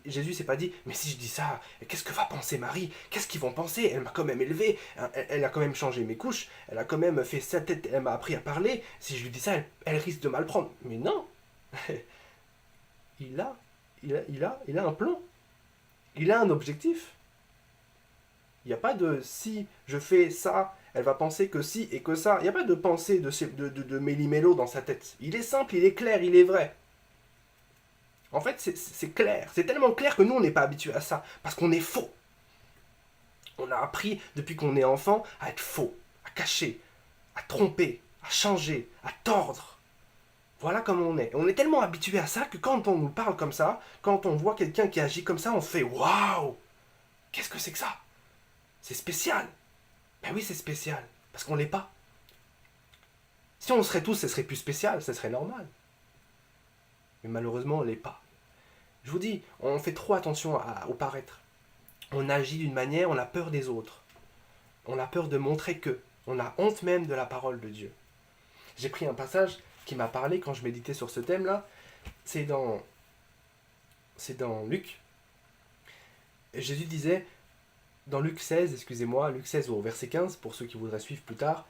Speaker 1: Jésus s'est pas dit, mais si je dis ça, qu'est-ce que va penser Marie? Qu'est-ce qu'ils vont penser? Elle m'a quand même élevé, hein, elle a quand même changé mes couches, elle a quand même fait sa tête, elle m'a appris à parler. Si je lui dis ça, elle risque de mal prendre. Mais non, il a, il a un plan, il a un objectif. Il n'y a pas de si je fais ça, elle va penser que si et que ça. Il n'y a pas de pensée de méli-mélo dans sa tête. Il est simple, il est clair, il est vrai. En fait, c'est clair. C'est tellement clair que nous, on n'est pas habitués à ça. Parce qu'on est faux. On a appris, depuis qu'on est enfant, à être faux, à cacher, à tromper, à changer, à tordre. Voilà comme on est. On est tellement habitué à ça que quand on nous parle comme ça, quand on voit quelqu'un qui agit comme ça, on fait waouh! Qu'est-ce que c'est que ça? C'est spécial. Ben oui, c'est spécial. Parce qu'on l'est pas. Si on le serait tous, ce serait plus spécial, ce serait normal. Mais malheureusement, on l'est pas. Je vous dis, on fait trop attention au paraître. On agit d'une manière, on a peur des autres. On a peur de montrer que. On a honte même de la parole de Dieu. J'ai pris un passage qui m'a parlé quand je méditais sur ce thème-là. C'est dans Luc. Jésus disait, dans Luc 16, excusez-moi, Luc 16 au verset 15, pour ceux qui voudraient suivre plus tard,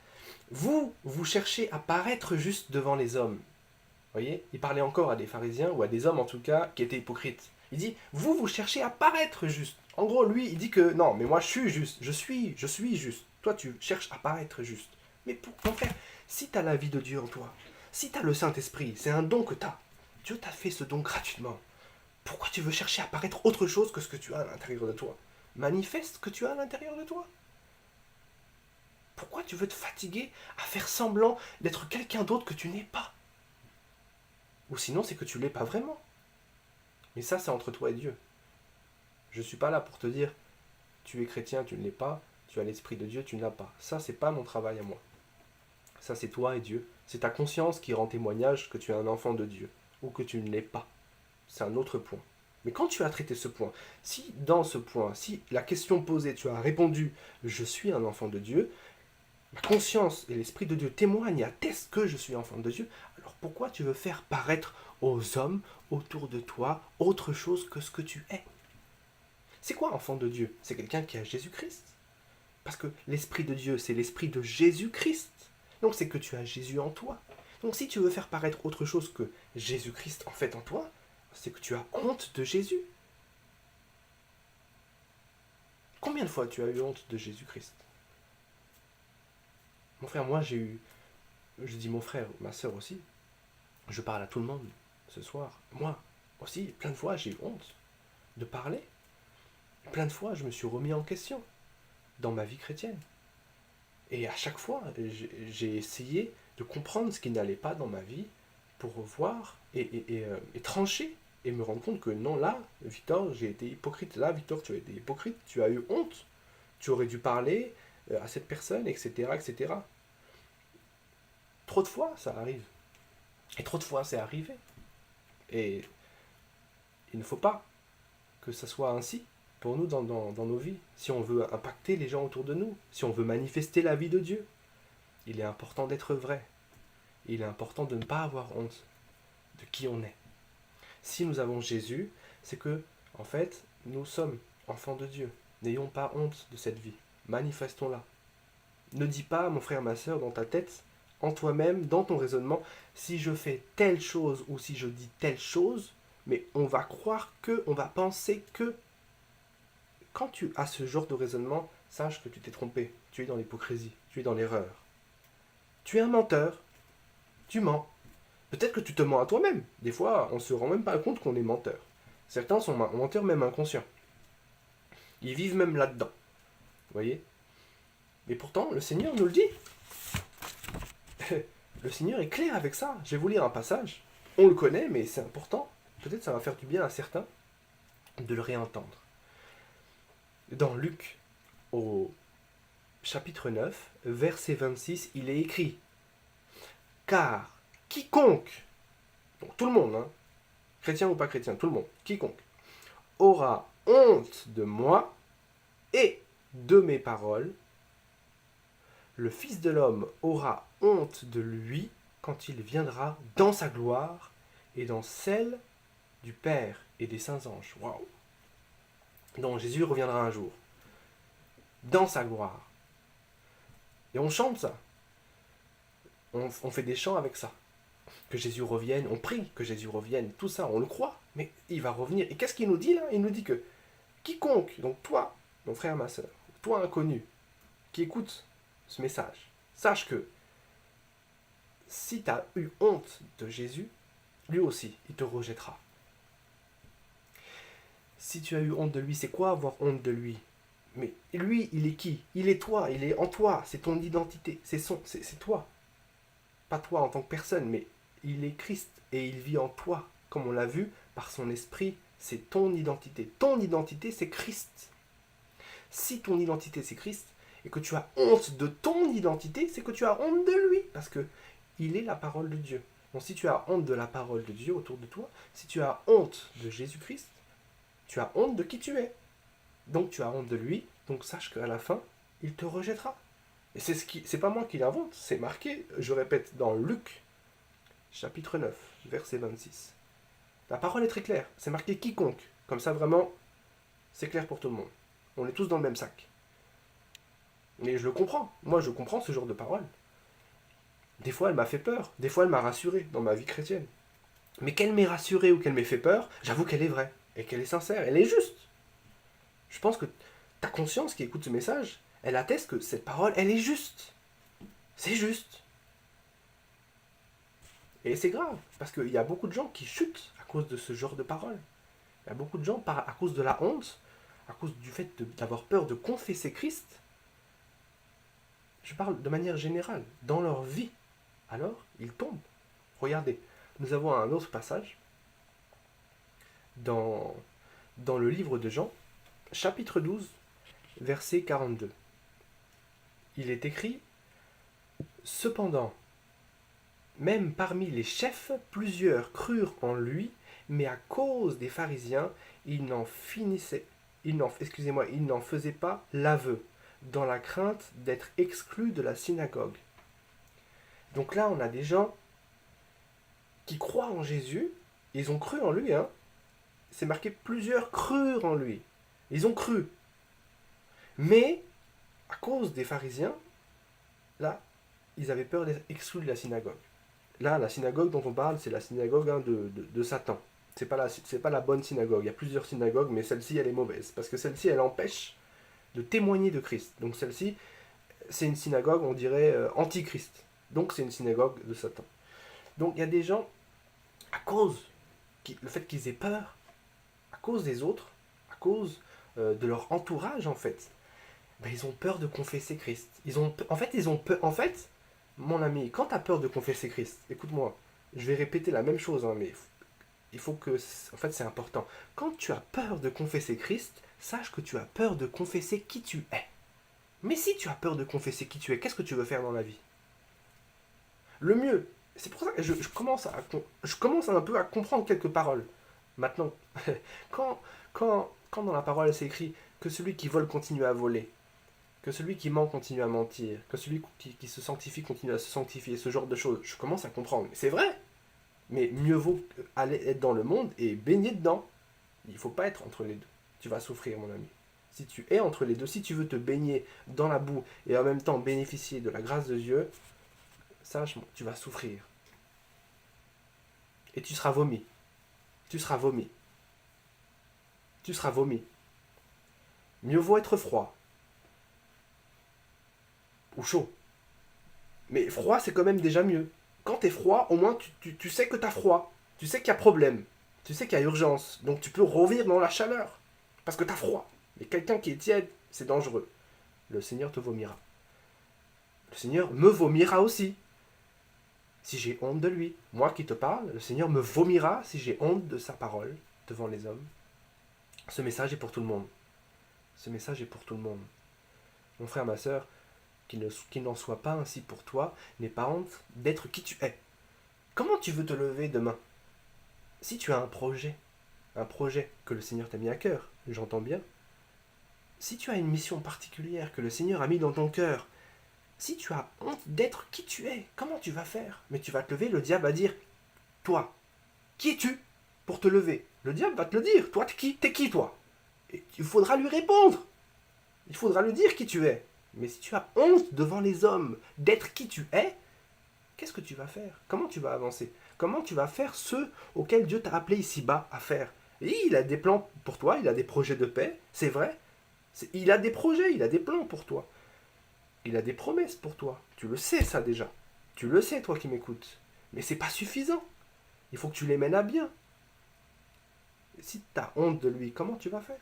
Speaker 1: vous cherchez à paraître juste devant les hommes. Vous voyez, il parlait encore à des pharisiens, ou à des hommes en tout cas, qui étaient hypocrites. Il dit, vous cherchez à paraître juste. En gros, lui, il dit que non, mais moi je suis juste, je suis juste. Toi, tu cherches à paraître juste. Mais mon frère, si tu as la vie de Dieu en toi, si tu as le Saint-Esprit, c'est un don que tu as. Dieu t'a fait ce don gratuitement. Pourquoi tu veux chercher à paraître autre chose que ce que tu as à l'intérieur de toi? Manifeste ce que tu as à l'intérieur de toi. Pourquoi tu veux te fatiguer à faire semblant d'être quelqu'un d'autre que tu n'es pas? Ou sinon, c'est que tu l'es pas vraiment. Mais ça, c'est entre toi et Dieu. Je ne suis pas là pour te dire, tu es chrétien, tu ne l'es pas, tu as l'Esprit de Dieu, tu ne l'as pas. Ça, c'est pas mon travail à moi. Ça, c'est toi et Dieu. C'est ta conscience qui rend témoignage que tu es un enfant de Dieu, ou que tu ne l'es pas. C'est un autre point. Mais quand tu as traité ce point, si dans ce point, si la question posée, tu as répondu « Je suis un enfant de Dieu », ma conscience et l'Esprit de Dieu témoignent et attestent que je suis enfant de Dieu, alors pourquoi tu veux faire paraître aux hommes autour de toi autre chose que ce que tu es? C'est quoi enfant de Dieu? C'est quelqu'un qui a Jésus-Christ. Parce que l'Esprit de Dieu, c'est l'Esprit de Jésus-Christ. Donc c'est que tu as Jésus en toi. Donc si tu veux faire paraître autre chose que Jésus-Christ en fait en toi, c'est que tu as honte de Jésus. Combien de fois tu as eu honte de Jésus-Christ? Mon frère, moi j'ai eu... Je dis mon frère, ma soeur aussi. Je parle à tout le monde ce soir. Moi aussi, plein de fois j'ai eu honte de parler. Plein de fois je me suis remis en question dans ma vie chrétienne. Et à chaque fois, j'ai essayé de comprendre ce qui n'allait pas dans ma vie pour voir et trancher et me rendre compte que non, là, Victor, j'ai été hypocrite. Là, Victor, tu as été hypocrite, tu as eu honte. Tu aurais dû parler à cette personne, etc., etc. Trop de fois, ça arrive. Et trop de fois, c'est arrivé. Et il ne faut pas que ça soit ainsi pour nous dans nos vies. Si on veut impacter les gens autour de nous, si on veut manifester la vie de Dieu, il est important d'être vrai. Il est important de ne pas avoir honte de qui on est. Si nous avons Jésus, c'est que, en fait, nous sommes enfants de Dieu. N'ayons pas honte de cette vie. Manifestons-la. Ne dis pas, mon frère, ma soeur, dans ta tête, en toi-même, dans ton raisonnement, si je fais telle chose ou si je dis telle chose, mais on va croire que, on va penser que. Quand tu as ce genre de raisonnement, sache que tu t'es trompé. Tu es dans l'hypocrisie, tu es dans l'erreur. Tu es un menteur. Tu mens. Peut-être que tu te mens à toi-même. Des fois, on ne se rend même pas compte qu'on est menteur. Certains sont menteurs même inconscients. Ils vivent même là-dedans. Vous voyez? Mais pourtant, le Seigneur nous le dit. Le Seigneur est clair avec ça. Je vais vous lire un passage. On le connaît, mais c'est important. Peut-être ça va faire du bien à certains de le réentendre. Dans Luc, au chapitre 9, verset 26, il est écrit « Car quiconque, donc tout le monde, hein, chrétien ou pas chrétien, tout le monde, quiconque, aura honte de moi et de mes paroles, le Fils de l'homme aura honte de lui quand il viendra dans sa gloire et dans celle du Père et des saints anges. » Waouh! Donc Jésus reviendra un jour, dans sa gloire. Et on chante ça. On fait des chants avec ça. Que Jésus revienne, on prie que Jésus revienne, tout ça, on le croit. Mais il va revenir. Et qu'est-ce qu'il nous dit là? Il nous dit que quiconque, donc toi, mon frère, ma soeur, toi inconnu, qui écoute ce message, sache que si tu as eu honte de Jésus, lui aussi, il te rejettera. Si tu as eu honte de lui, c'est quoi avoir honte de lui? Mais lui, il est qui? Il est toi, il est en toi, c'est ton identité, c'est toi. Pas toi en tant que personne, mais il est Christ et il vit en toi, comme on l'a vu, par son esprit, c'est ton identité. Ton identité, c'est Christ. Si ton identité, c'est Christ, et que tu as honte de ton identité, c'est que tu as honte de lui, parce que il est la parole de Dieu. Donc si tu as honte de la parole de Dieu autour de toi, si tu as honte de Jésus-Christ, tu as honte de qui tu es. Donc tu as honte de lui, donc sache qu'à la fin, il te rejettera. Et c'est pas moi qui l'invente, c'est marqué, je répète, dans Luc, chapitre 9, verset 26. La parole est très claire, c'est marqué quiconque. Comme ça, vraiment, c'est clair pour tout le monde. On est tous dans le même sac. Mais je le comprends, moi je comprends ce genre de parole. Des fois, elle m'a fait peur, des fois, elle m'a rassuré dans ma vie chrétienne. Mais qu'elle m'ait rassuré ou qu'elle m'ait fait peur, j'avoue qu'elle est vraie, et qu'elle est sincère, elle est juste. Je pense que ta conscience qui écoute ce message, elle atteste que cette parole, elle est juste. C'est juste. Et c'est grave, parce qu'il y a beaucoup de gens qui chutent à cause de ce genre de paroles. Il y a beaucoup de gens, à cause de la honte, à cause du fait d'avoir peur de confesser Christ, je parle de manière générale, dans leur vie, alors ils tombent. Regardez, nous avons un autre passage dans le livre de Jean, chapitre 12, verset 42. Il est écrit « Cependant, même parmi les chefs, plusieurs crurent en lui, mais à cause des pharisiens, ils n'en faisaient pas l'aveu, dans la crainte d'être exclus de la synagogue. » Donc là, on a des gens qui croient en Jésus, ils ont cru en lui, hein. C'est marqué plusieurs crurent en lui. Ils ont cru. Mais, à cause des pharisiens, là, ils avaient peur d'être exclus de la synagogue. Là, la synagogue dont on parle, c'est la synagogue de Satan. C'est pas la bonne synagogue. Il y a plusieurs synagogues, mais celle-ci, elle est mauvaise. Parce que celle-ci, elle empêche de témoigner de Christ. Donc celle-ci, c'est une synagogue, on dirait, antichrist. Donc c'est une synagogue de Satan. Donc il y a des gens, à cause, le fait qu'ils aient peur, à cause des autres, à cause de leur entourage, en fait, ben, ils ont peur de confesser Christ. En fait, mon ami, quand tu as peur de confesser Christ, écoute-moi, je vais répéter la même chose, hein, mais il faut que... En fait, c'est important. Quand tu as peur de confesser Christ, sache que tu as peur de confesser qui tu es. Mais si tu as peur de confesser qui tu es, qu'est-ce que tu veux faire dans la vie? Le mieux, c'est pour ça que je commence un peu à comprendre quelques paroles. Maintenant, quand dans la parole c'est écrit que celui qui vole continue à voler, que celui qui ment continue à mentir, que celui qui se sanctifie continue à se sanctifier, ce genre de choses, je commence à comprendre. C'est vrai, mais mieux vaut aller être dans le monde et baigner dedans. Il ne faut pas être entre les deux. Tu vas souffrir, mon ami. Si tu es entre les deux, si tu veux te baigner dans la boue et en même temps bénéficier de la grâce de Dieu, sache, tu vas souffrir. Et tu seras vomi. Tu seras vomi. Tu seras vomi. Mieux vaut être froid. Ou chaud. Mais froid, c'est quand même déjà mieux. Quand t'es froid, au moins tu sais que t'as froid. Tu sais qu'il y a problème. Tu sais qu'il y a urgence. Donc tu peux revenir dans la chaleur. Parce que t'as froid. Mais quelqu'un qui est tiède, c'est dangereux. Le Seigneur te vomira. le Seigneur me vomira aussi si j'ai honte de lui. Moi qui te parle, le Seigneur me vomira si j'ai honte de sa parole devant les hommes. Ce message est pour tout le monde. Ce message est pour tout le monde. Mon frère, ma sœur, qu'il n'en soit pas ainsi pour toi, n'aie pas honte d'être qui tu es. Comment tu veux te lever demain? Si tu as un projet que le Seigneur t'a mis à cœur, j'entends bien. Si tu as une mission particulière que le Seigneur a mis dans ton cœur, si tu as honte d'être qui tu es, comment tu vas faire? Mais tu vas te lever, le diable va dire, toi, qui es-tu pour te lever? Le diable va te le dire, toi, t'es qui toi? Et il faudra lui répondre. Il faudra lui dire qui tu es. Mais si tu as honte devant les hommes d'être qui tu es, qu'est-ce que tu vas faire? Comment tu vas avancer? Comment tu vas faire ce auquel Dieu t'a appelé ici-bas à faire? Et il a des plans pour toi, il a des projets de paix, c'est vrai. Il a des projets, il a des plans pour toi. Il a des promesses pour toi. Tu le sais ça déjà. Tu le sais toi qui m'écoutes. Mais c'est pas suffisant. Il faut que tu les mènes à bien. Et si tu as honte de lui, comment tu vas faire?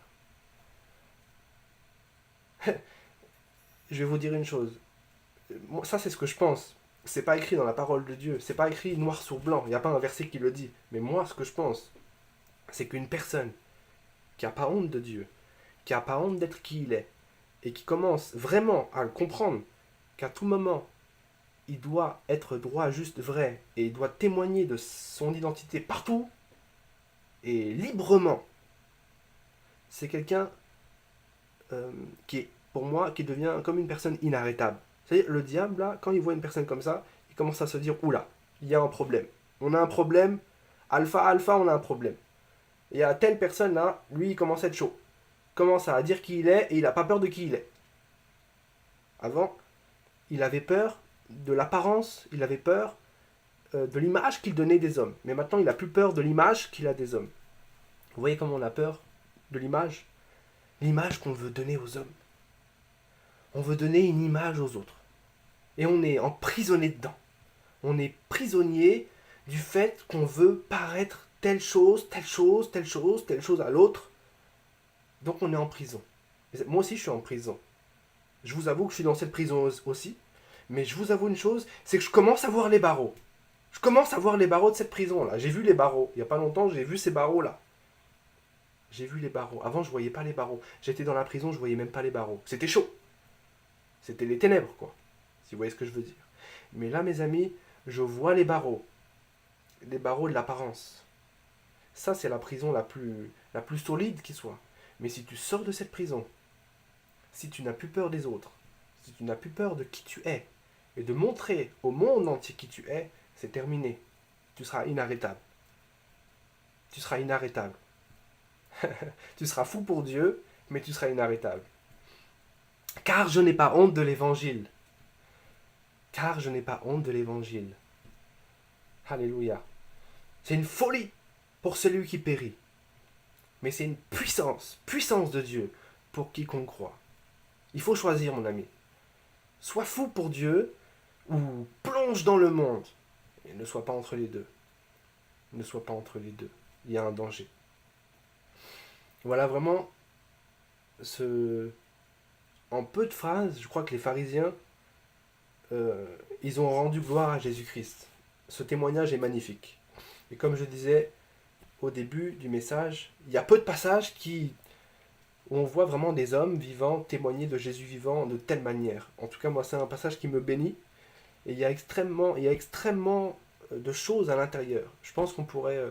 Speaker 1: Je vais vous dire une chose. Moi, ça c'est ce que je pense. C'est pas écrit dans la parole de Dieu. C'est pas écrit noir sur blanc. Il n'y a pas un verset qui le dit. Mais moi, ce que je pense, c'est qu'une personne qui n'a pas honte de Dieu, qui n'a pas honte d'être qui il est, et qui commence vraiment à le comprendre, qu'à tout moment, il doit être droit, juste, vrai, et il doit témoigner de son identité partout, et librement, c'est quelqu'un qui est, pour moi, qui devient comme une personne inarrêtable. C'est-à-dire, le diable, là, quand il voit une personne comme ça, il commence à se dire, oula, il y a un problème. On a un problème, alpha, on a un problème. Et à telle personne là, lui il commence à être chaud. Il commence à dire qui il est et il n'a pas peur de qui il est. Avant, il avait peur de l'apparence, il avait peur de l'image qu'il donnait des hommes. Mais maintenant, il n'a plus peur de l'image qu'il a des hommes. Vous voyez comment on a peur de l'image? L'image qu'on veut donner aux hommes. On veut donner une image aux autres. Et on est emprisonné dedans. On est prisonnier du fait qu'on veut paraître telle chose, telle chose, telle chose, telle chose à l'autre. Donc on est en prison. Moi aussi je suis en prison. Je vous avoue que je suis dans cette prison aussi. Mais je vous avoue une chose, c'est que je commence à voir les barreaux. Je commence à voir les barreaux de cette prison-là. J'ai vu les barreaux. Il n'y a pas longtemps, j'ai vu ces barreaux-là. J'ai vu les barreaux. Avant, je ne voyais pas les barreaux. J'étais dans la prison, je ne voyais même pas les barreaux. C'était chaud. C'était les ténèbres, quoi. Si vous voyez ce que je veux dire. Mais là, mes amis, je vois les barreaux. Les barreaux de l'apparence. Ça, c'est la prison la plus solide qui soit. Mais si tu sors de cette prison, si tu n'as plus peur des autres, si tu n'as plus peur de qui tu es, et de montrer au monde entier qui tu es, c'est terminé. Tu seras inarrêtable. Tu seras inarrêtable. Tu seras fou pour Dieu, mais tu seras inarrêtable. Car je n'ai pas honte de l'évangile. Car je n'ai pas honte de l'évangile. Alléluia. C'est une folie pour celui qui périt. Mais c'est une puissance de Dieu pour quiconque croit. Il faut choisir, mon ami. Sois fou pour Dieu ou plonge dans le monde. Et ne sois pas entre les deux. Ne sois pas entre les deux. Il y a un danger. Voilà vraiment en peu de phrases, je crois que les pharisiens, ils ont rendu gloire à Jésus-Christ. Ce témoignage est magnifique. Et comme je disais au début du message, il y a peu de passages où on voit vraiment des hommes vivants témoigner de Jésus vivant de telle manière. En tout cas, moi, c'est un passage qui me bénit. Et il y a extrêmement de choses à l'intérieur. Je pense qu'on pourrait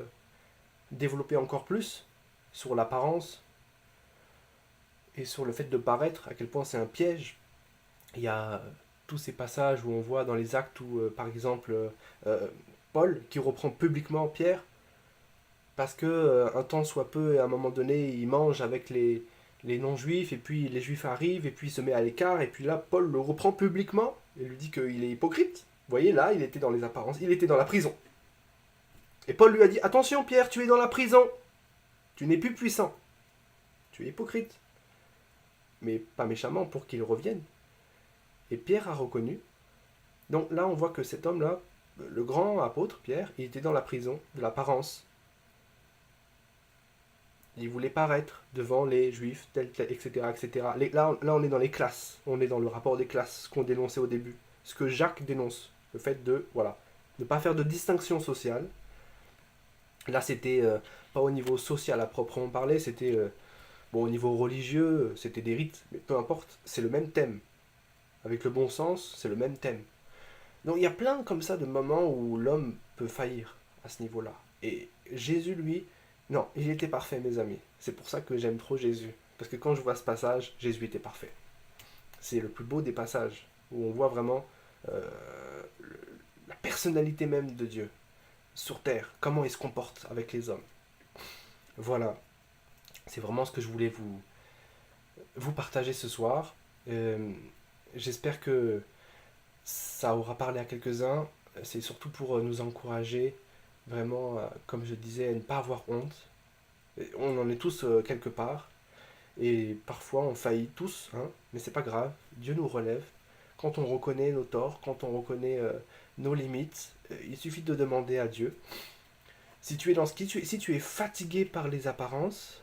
Speaker 1: développer encore plus sur l'apparence et sur le fait de paraître, à quel point c'est un piège. Il y a tous ces passages où on voit dans les actes où, par exemple, Paul, qui reprend publiquement Pierre, parce que un temps soit peu, et à un moment donné, il mange avec les non-juifs, et puis les juifs arrivent, et puis il se met à l'écart, et puis là, Paul le reprend publiquement, et lui dit qu'il est hypocrite. Vous voyez, là, il était dans les apparences, il était dans la prison. Et Paul lui a dit, attention Pierre, tu es dans la prison, tu n'es plus puissant, tu es hypocrite. Mais pas méchamment pour qu'il revienne. Et Pierre a reconnu. Donc là, on voit que cet homme-là, le grand apôtre Pierre, il était dans la prison de l'apparence. Il voulait paraître devant les juifs, etc. etc. Là, on est dans les classes. On est dans le rapport des classes qu'on dénonçait au début. ce que Jacques dénonce. Le fait de, voilà, ne pas faire de distinction sociale. Là, c'était pas au niveau social à proprement parler, c'était bon, au niveau religieux, c'était des rites, mais peu importe, c'est le même thème. Avec le bon sens, c'est le même thème. Donc il y a plein comme ça de moments où l'homme peut faillir à ce niveau-là. Et Jésus, lui, non, il était parfait, mes amis. C'est pour ça que j'aime trop Jésus. Parce que quand je vois ce passage, Jésus était parfait. C'est le plus beau des passages, où on voit vraiment euh, la personnalité même de Dieu sur terre, comment il se comporte avec les hommes. Voilà, c'est vraiment ce que je voulais vous partager ce soir. Euh, J'espère que ça aura parlé à quelques-uns. C'est surtout pour nous encourager, vraiment, comme je disais, à ne pas avoir honte. Et on en est tous quelque part. Et parfois on faillit tous, hein, mais c'est pas grave. Dieu nous relève. Quand on reconnaît nos torts, quand on reconnaît nos limites, il suffit de demander à Dieu. Si tu es dans ce qui tu es, si tu es fatigué par les apparences,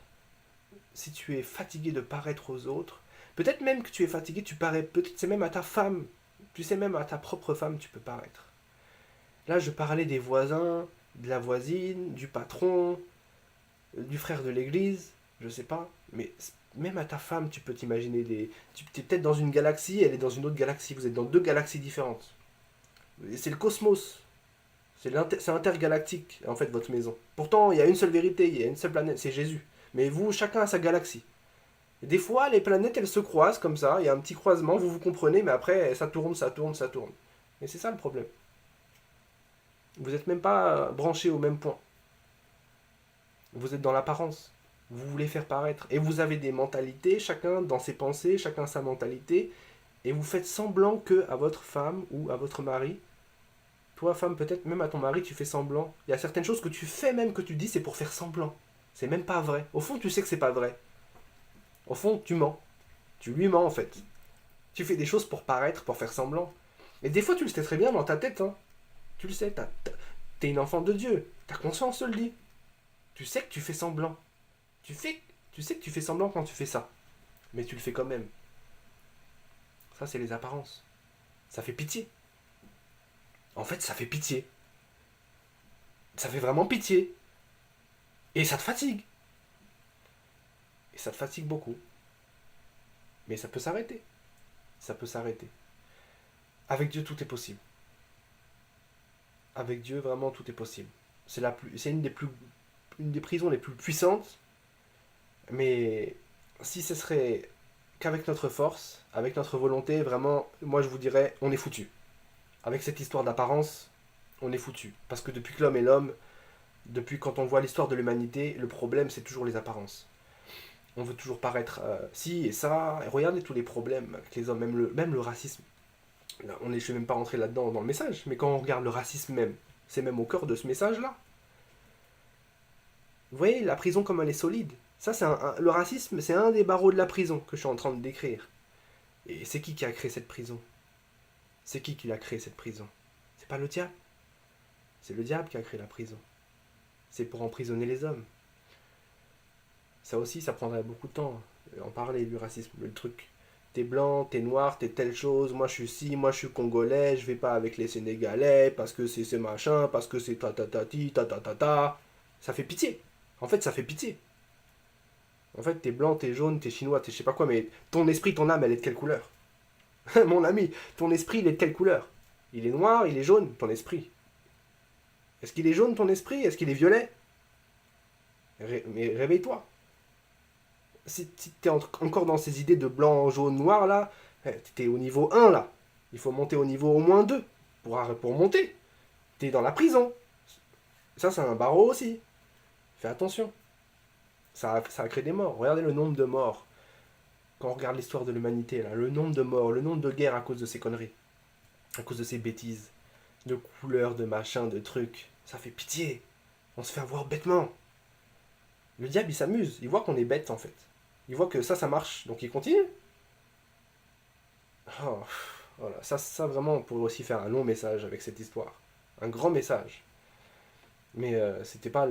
Speaker 1: si tu es fatigué de paraître aux autres, peut-être même que tu es fatigué, tu parais, peut-être c'est même à ta femme, tu sais même à ta propre femme tu peux paraître. Là je parlais des voisins, de la voisine, du patron, du frère de l'église, je sais pas, mais même à ta femme tu peux t'imaginer des... Tu es peut-être dans une galaxie, elle est dans une autre galaxie, vous êtes dans deux galaxies différentes. Et c'est le cosmos, c'est intergalactique en fait votre maison. Pourtant il y a une seule vérité, il y a une seule planète, c'est Jésus. Mais vous, chacun a sa galaxie. Et des fois, les planètes, elles se croisent comme ça, il y a un petit croisement, vous vous comprenez, mais après, ça tourne, ça tourne, ça tourne. Et c'est ça le problème. Vous n'êtes même pas branchés au même point. Vous êtes dans l'apparence. Vous voulez faire paraître. Et vous avez des mentalités, chacun dans ses pensées, chacun sa mentalité, et vous faites semblant que à votre femme ou à votre mari, toi, femme, peut-être même à ton mari, tu fais semblant. Il y a certaines choses que tu fais même que tu dis, c'est pour faire semblant. C'est même pas vrai. Au fond, tu sais que c'est pas vrai. Au fond, tu mens. Tu lui mens en fait. Tu fais des choses pour paraître, pour faire semblant. Et des fois, tu le sais très bien dans ta tête. Hein. Tu le sais, t'es une enfant de Dieu. Ta conscience te le dit. Tu sais que tu fais semblant. Tu sais que tu fais semblant quand tu fais ça. Mais tu le fais quand même. Ça, c'est les apparences. Ça fait pitié. En fait, ça fait pitié. Ça fait vraiment pitié. Et ça te fatigue. Et ça te fatigue beaucoup. Mais ça peut s'arrêter. Ça peut s'arrêter. Avec Dieu, tout est possible. Avec Dieu, vraiment, tout est possible. C'est une des prisons les plus puissantes. Mais si ce serait qu'avec notre force, avec notre volonté, vraiment, moi je vous dirais, on est foutu. Avec cette histoire d'apparence, on est foutu. Parce que depuis que l'homme est l'homme, depuis quand on voit l'histoire de l'humanité, le problème c'est toujours les apparences. On veut toujours paraître ci et ça. Et regardez tous les problèmes avec les hommes, même le racisme. Là, je ne vais même pas rentrer là-dedans dans le message, mais quand on regarde le racisme même, c'est même au cœur de ce message-là. Vous voyez, la prison comme elle est solide. Ça, le racisme, c'est un des barreaux de la prison que je suis en train de décrire. Et c'est qui a créé cette prison? C'est qui l'a créé cette prison? C'est pas le diable. C'est le diable qui a créé la prison. C'est pour emprisonner les hommes. Ça aussi, ça prendrait beaucoup de temps. En parler du racisme, le truc. T'es blanc, t'es noir, t'es telle chose, moi je suis ci, moi je suis congolais, je vais pas avec les Sénégalais, parce que c'est ce machin, parce que c'est ta ta ta ti, ta ta ta ta. Ça fait pitié. En fait, ça fait pitié. En fait, t'es blanc, t'es jaune, t'es chinois, t'es je sais pas quoi, mais ton esprit, ton âme, elle est de quelle couleur? Mon ami, ton esprit, il est de quelle couleur? Il est noir, il est jaune, ton esprit. Est-ce qu'il est jaune, ton esprit? Est-ce qu'il est violet? Mais réveille-toi. Si t'es encore dans ces idées de blanc, jaune, noir, là, t'es au niveau 1, là. Il faut monter au niveau au moins 2 pour monter. T'es dans la prison. Ça, c'est un barreau aussi. Fais attention. Ça a créé des morts. Regardez le nombre de morts. Quand on regarde l'histoire de l'humanité, là, le nombre de morts, le nombre de guerres à cause de ces conneries. À cause de ces bêtises. De couleurs, de machins, de trucs. Ça fait pitié. On se fait avoir bêtement. Le diable, il s'amuse. Il voit qu'on est bête, en fait. Il voit que ça marche. Donc il continue. Oh, voilà. Ça, vraiment, on pourrait aussi faire un long message avec cette histoire. Un grand message. Mais c'était pas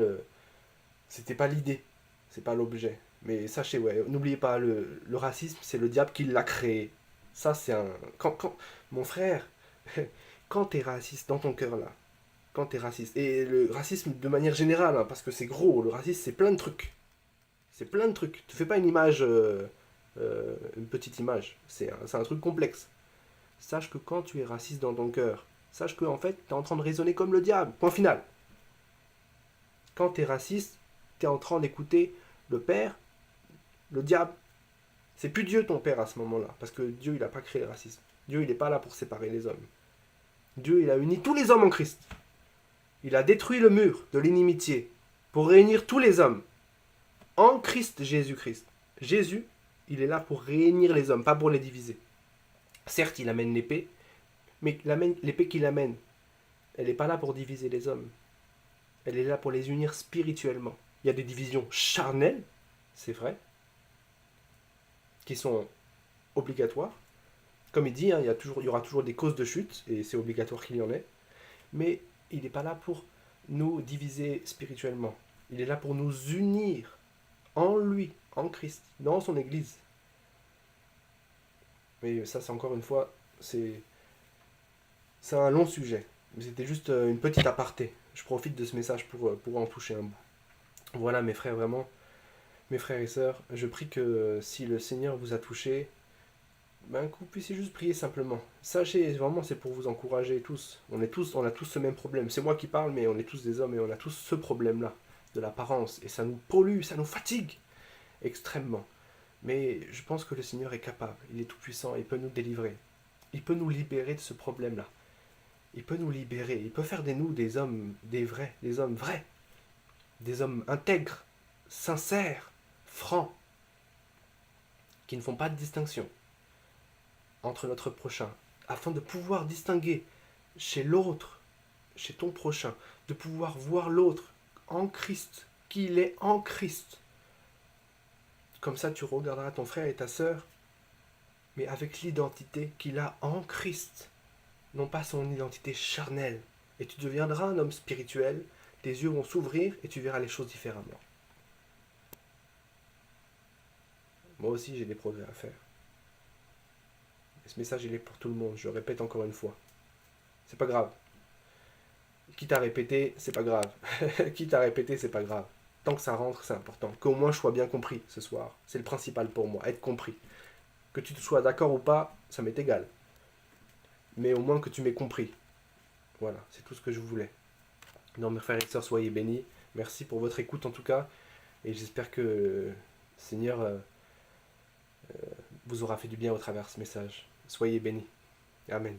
Speaker 1: l'idée. C'est pas l'objet. Mais sachez, ouais, n'oubliez pas, le racisme, c'est le diable qui l'a créé. Ça, c'est un... mon frère, Quand tu es raciste dans ton cœur là, quand tu es raciste, et le racisme de manière générale, hein, parce que c'est gros, le racisme c'est plein de trucs. C'est plein de trucs. Tu fais pas une image, une petite image. C'est un truc complexe. Sache que quand tu es raciste dans ton cœur, sache que en fait, tu es en train de raisonner comme le diable. Point final. Quand tu es raciste, tu es en train d'écouter le père, le diable. C'est plus Dieu ton père à ce moment-là, parce que Dieu, il n'a pas créé le racisme. Dieu, il n'est pas là pour séparer les hommes. Dieu, il a uni tous les hommes en Christ. Il a détruit le mur de l'inimitié pour réunir tous les hommes en Christ Jésus-Christ. Jésus, il est là pour réunir les hommes, pas pour les diviser. Certes, il amène l'épée, mais l'épée qu'il amène, elle n'est pas là pour diviser les hommes. Elle est là pour les unir spirituellement. Il y a des divisions charnelles, c'est vrai, qui sont obligatoires. Comme il dit, hein, il y aura toujours des causes de chute, et c'est obligatoire qu'il y en ait. Mais il n'est pas là pour nous diviser spirituellement. Il est là pour nous unir en lui, en Christ, dans son Église. Mais ça, c'est encore une fois, c'est un long sujet. Mais c'était juste une petite aparté. Je profite de ce message pour en toucher un bout. Voilà mes frères, vraiment, mes frères et sœurs, je prie que si le Seigneur vous a touché, ben, que vous puissiez juste prier simplement. Sachez, vraiment, c'est pour vous encourager tous. On a tous ce même problème. C'est moi qui parle, mais on est tous des hommes et on a tous ce problème-là, de l'apparence. Et ça nous pollue, ça nous fatigue extrêmement. Mais je pense que le Seigneur est capable, il est tout-puissant, il peut nous délivrer. Il peut nous libérer de ce problème-là. Il peut nous libérer, il peut faire de nous des hommes, des hommes vrais, des hommes intègres, sincères, francs, qui ne font pas de distinction entre notre prochain, afin de pouvoir distinguer chez l'autre, chez ton prochain, de pouvoir voir l'autre en Christ, qu'il est en Christ. Comme ça, tu regarderas ton frère et ta sœur, mais avec l'identité qu'il a en Christ, non pas son identité charnelle. Et tu deviendras un homme spirituel, tes yeux vont s'ouvrir et tu verras les choses différemment. Moi aussi, j'ai des progrès à faire. Et ce message, il est pour tout le monde, je le répète encore une fois. C'est pas grave. Quitte à répéter, c'est pas grave. Quitte à répéter, c'est pas grave. Tant que ça rentre, c'est important. Qu'au moins je sois bien compris ce soir. C'est le principal pour moi, être compris. Que tu te sois d'accord ou pas, ça m'est égal. Mais au moins que tu m'aies compris. Voilà, c'est tout ce que je voulais. Non, mes frères et sœurs, soyez bénis. Merci pour votre écoute en tout cas. Et j'espère que le Seigneur vous aura fait du bien au travers de ce message. Soyez bénis. Amen.